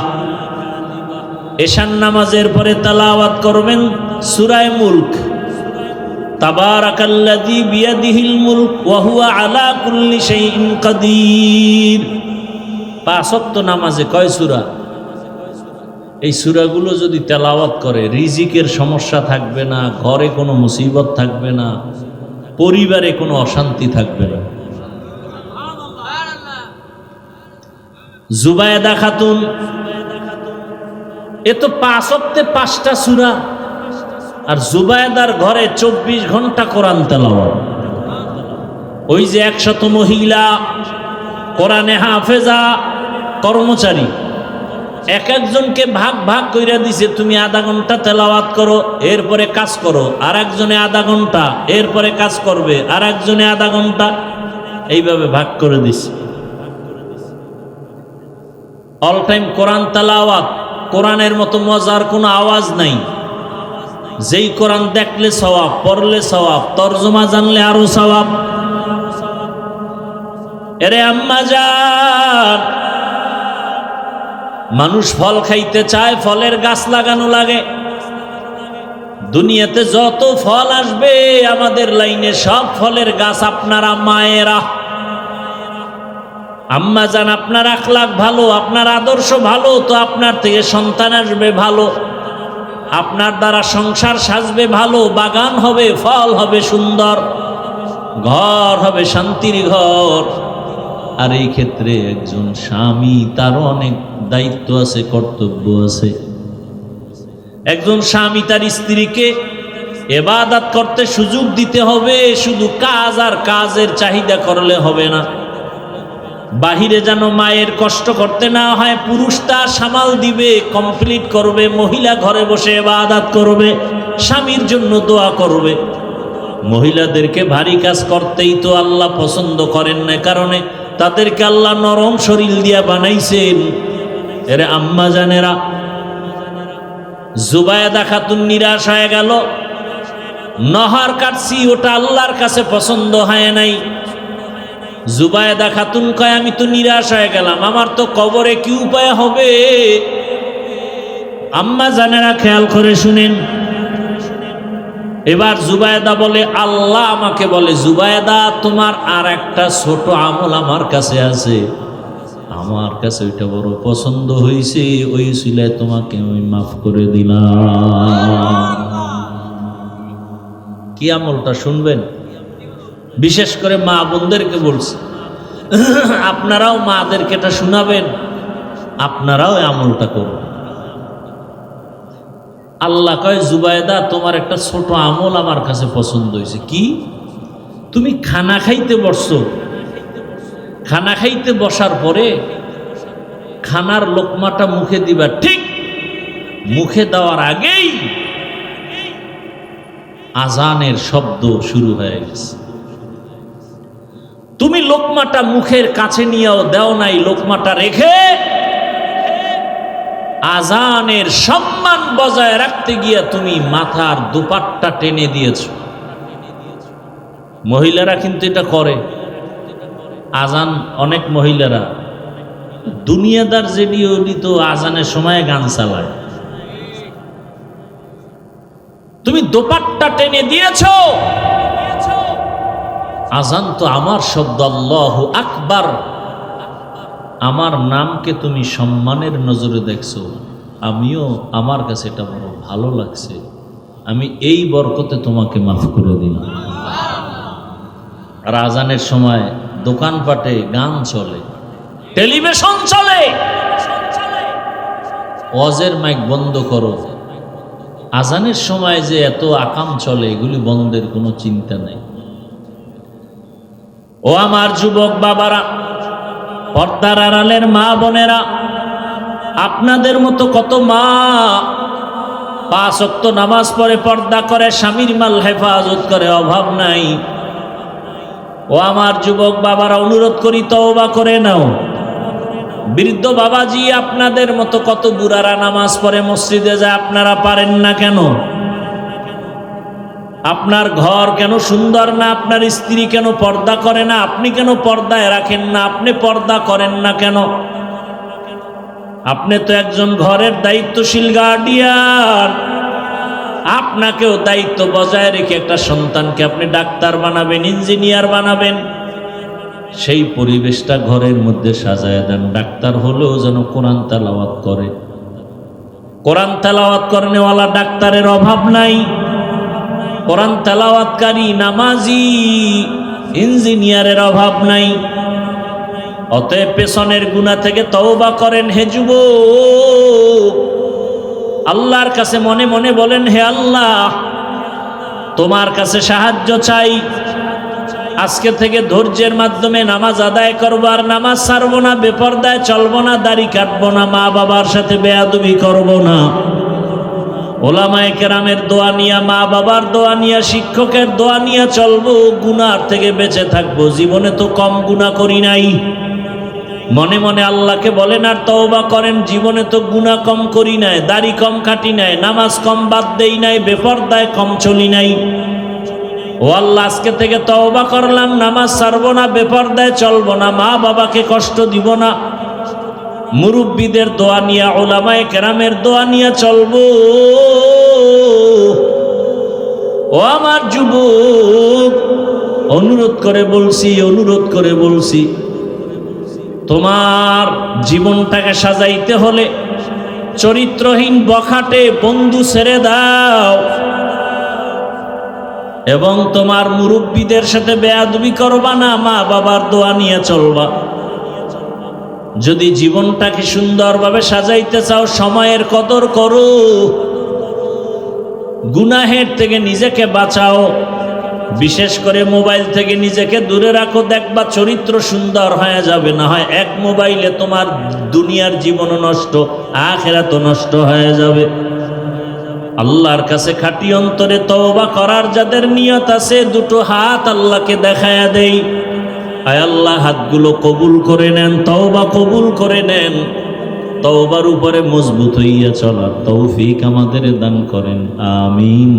এশার নামাজের পরে তেলাওয়াত করবেন সূরা মুলক, তাবারাকাল্লাযী বিয়াদিহিল মুলক ওয়া হুয়া আলা কুল্লি শাইইন কাদির। 5 ওয়াক্ত নামাজে কয় সূরা? এই সূরাগুলো যদি তেলাওয়াত করে রিজিকের সমস্যা থাকবে না, ঘরে কোনো মুসিবত থাকবে না, পরিবারে কোনো অশান্তি থাকবে না। জুবায়েদা খাতুন, এ তো 5 ওয়াক্তে 5টা সূরা, আর জুবায়েদার ঘরে 24 ঘন্টা কোরআন তেলাওয়াত। ওই যে 100 মহিলা কোরআনে হাফেজা কর্মচারী, এক একজনকে ভাগ ভাগ কইরা দিছে, তুমি আধা ঘন্টা তেলাওয়াত করো, এরপরে কাজ করো, আর একজনে আধা ঘন্টা, এরপরে কাজ করবে, আর একজনে আধা ঘন্টা, এইভাবে ভাগ করে দিছে। অল টাইম কোরআন তেলাওয়াত। কোরআনের মতো মজার কোনো আওয়াজ নাই। যেই কোরআন দেখলে সওয়াব, পড়লে সওয়াব, তরজমা জানলে আরো সওয়াব। এরে আম্মা জান, মানুষ ফল খাইতে চায়, ফলের গাছ লাগানো লাগে। দুনিয়াতে যত ফল আসবে আমাদের লাইনে সব ফলের গাছ আপনারা মায়েরা। আম্মা জান, আপনার আখলাক ভালো, আপনার আদর্শ ভালো, তো আপনার থেকে সন্তান আসবে ভালো, আপনার দ্বারা সংসার সাজবে ভালো, বাগান হবে, ফল হবে সুন্দর, ঘর হবে শান্তির ঘর। আর এই ক্ষেত্রে একজন স্বামী, তারও অনেক দায়িত্ব আছে, কর্তব্য আছে। একজন স্বামী তার স্ত্রীকে ইবাদত করতে সুযোগ দিতে হবে। শুধু কাজ আর কাজের চাহিদা করলে হবে না। বাহিরে যেন মায়ের কষ্ট করতে না হয়, পুরুষ তা সামাল দিবে, কমপ্লিট করবে। মহিলা ঘরে বসে ইবাদত করবে, স্বামীর জন্য দোয়া করবে। মহিলাদেরকে ভারী কাজ করতেই তো আল্লাহ পছন্দ করেন না, কারণে তাদেরকে আল্লাহ নরম শরীর দিয়া বানাইছেন। এরে আম্মা জানেরা, জুবায়েদা খাতুন নিরাশ হয়ে গেল। নহর কাটছি, ওটা আল্লাহর কাছে পছন্দ হয় নাই। জুবায়েদা খাতুন কয়, আমি তো নিরাশ হয়ে গেলাম, আমার তো কবরে কি উপায় হবে? আম্মা জানেরা খেয়াল করে শুনেন। এবার জুবায়েদা বলে, আল্লাহ আমাকে বলে, জুবায়েদা তোমার আর একটা ছোট আমল আমার কাছে আছে, আমার কাছে ওইটা বড় পছন্দ হয়েছে, ওই সিলায় তোমাকে আমি মাফ করে দিলাম। কি আমলটা শুনবেন? বিশেষ করে মা বোনদেরকে বলছি, আপনারাও মাদেরকে এটা শোনাবেন, আপনারাও আমলটা করুন। আল্লাহ কয়, জুবায়েদা তোমার একটা ছোট আমল আমার কাছে পছন্দ হয়েছে। কি? তুমি খানা খাইতে বসছো, খানা খাইতে বসার পরে খানার লোকমাটা মুখে দিবা, ঠিক মুখে দেওয়ার আগেই আজানের শব্দ শুরু হয়ে গেছে। তুমি লোকমাটা মুখের কাছে নিয়েও দেও নাই, লোকমাটা রেখে আজানের সম্মান বজায় রাখতে গিয়া তুমি মাথার দুপাট্টা টেনে দিয়েছ। মহিলারা কিন্তু এটা করে। আজান, অনেক মহিলারা দুনিয়াদার যেডিও তো আজানের সময় গান চালায়, তুমি দোপাট্টা টেনে দিয়েছ। আজান তো আমার শব্দ, আল্লাহু আকবার, আমার নামকে তুমি সম্মানের নজরে দেখছো, আমিও, আমার কাছে এটা বড় ভালো লাগছে, আমি এই বরকতে তোমাকে মাফ করে দিলাম। আর আজানের সময় দোকানপাটে গান চলে, টেলিভিশন চলে, ওয়াজের মাইক বন্ধ করো। আজানের সময় যে এত আকাম চলে, এগুলি বন্ধের কোনো চিন্তা নেই। ও আমার যুবক বাবারা, পর্দার আড়ালের মা বোনেরা, আপনাদের মতো কত মা 5 ওয়াক্ত নামাজ পড়ে, পর্দা করে, স্বামীর মাল হেফাজত করে, অভাব নাই। ও আমার যুবক বাবারা, অনুরোধ করি তওবা করে নাও। বৃদ্ধ বাবাজি, আপনাদের মতো কত বুড়ারা নামাজ পড়ে, মসজিদে যায়, আপনারা পারেন না কেন? আপনার ঘর কেন সুন্দর না? আপনার স্ত্রী কেন পর্দা করে না? আপনি কেন পর্দায় রাখেন না? আপনি পর্দা করেন না কেন? আপনি তো একজন ঘরের দায়িত্বশীল গার্ডিয়ান। আপনাকেও দায়িত্ব বজায় রেখে একটা সন্তানকে আপনি ডাক্তার বানাবেন, ইঞ্জিনিয়ার বানাবেন, সেই পরিবেশটা ঘরের মধ্যে সাজায় দেন। ডাক্তার হলেও যেন কোরআন তেলাওয়াত করে। কোরআন তেলাওয়াত করেনেওয়ালা ডাক্তারের অভাব নাই। কোরআন তেলাওয়াতকারী নামাজি ইঞ্জিনিয়ারের অভাব নাই। অতএব পেছনের গুনাহ থেকে তওবা করেন হে যুবক। আল্লাহর কাছে মনে মনে বলেন, হে আল্লাহ, তোমার কাছে সাহায্য চাই। আজকে থেকে ধৈর্যের মাধ্যমে নামাজ আদায় করবো, আর নামাজ ছাড়বো না, বেপরদায় চলবো না, দাড়ি কাটবো না, মা বাবার সাথে বেয়াদবি করবো না। ওলামায়ে কেরামের দোয়া নিয়া, মা বাবার দোয়া নিয়া, শিক্ষকের দোয়া নিয়া চলবো, গুনার থেকে বেঁচে থাকবো। জীবনে তো কম গুনাহ করি নাই। মনে মনে আল্লাহকে বলেন আর তওবা করেন, জীবনে তো গুনাহ কম করি নাই, দাড়ি কম কাটি নাই, নামাজ কম বাদ দেই নাই, বেপরদায় কম চলি নাই। ও আল্লাহ, আজকে থেকে তওবা করলাম, নামাজ ছাড়বো না, বেপরদায় চলবো না, মা বাবাকে কষ্ট দিব না। মুরব্বীদের দোয়া নিয়া, উলামায়ে কেরামের দোয়া নিয়া চলবো। ও আমার যুবক, অনুরোধ করে বলছি, তোমার জীবনটাকে সাজাইতে হলে চরিত্রহীন বখাটে বন্ধু ছেড়ে দাও, এবং তোমার মুরব্বীদের সাথে বেয়াদবি করবা না, মা বাবার দোয়া নিয়ে চলবা। যদি জীবনটাকে সুন্দরভাবে সাজাইতে চাও, সময়ের কদর করো, গুনাহের থেকে নিজেকে বাঁচাও, বিশেষ করে মোবাইল থেকে নিজেকে দূরে রাখো। দেখবা চরিত্র সুন্দর হয়ে যাবে। না হয় এক মোবাইলে তোমার দুনিয়ার জীবনও নষ্ট, আখিরাতও নষ্ট হয়ে যাবে। আল্লাহর কাছে খাঁটি অন্তরে তওবা করার যাদের নিয়ত আছে, দুটো হাত আল্লাহকে দেখায়া দেই। আয় আল্লাহ, হাতগুলো কবুল করে নেন, তওবা কবুল করে নেন। তওবার উপরে মজবুত হইয়া চলার তৌফিক আমাদের দান করেন। আমিন।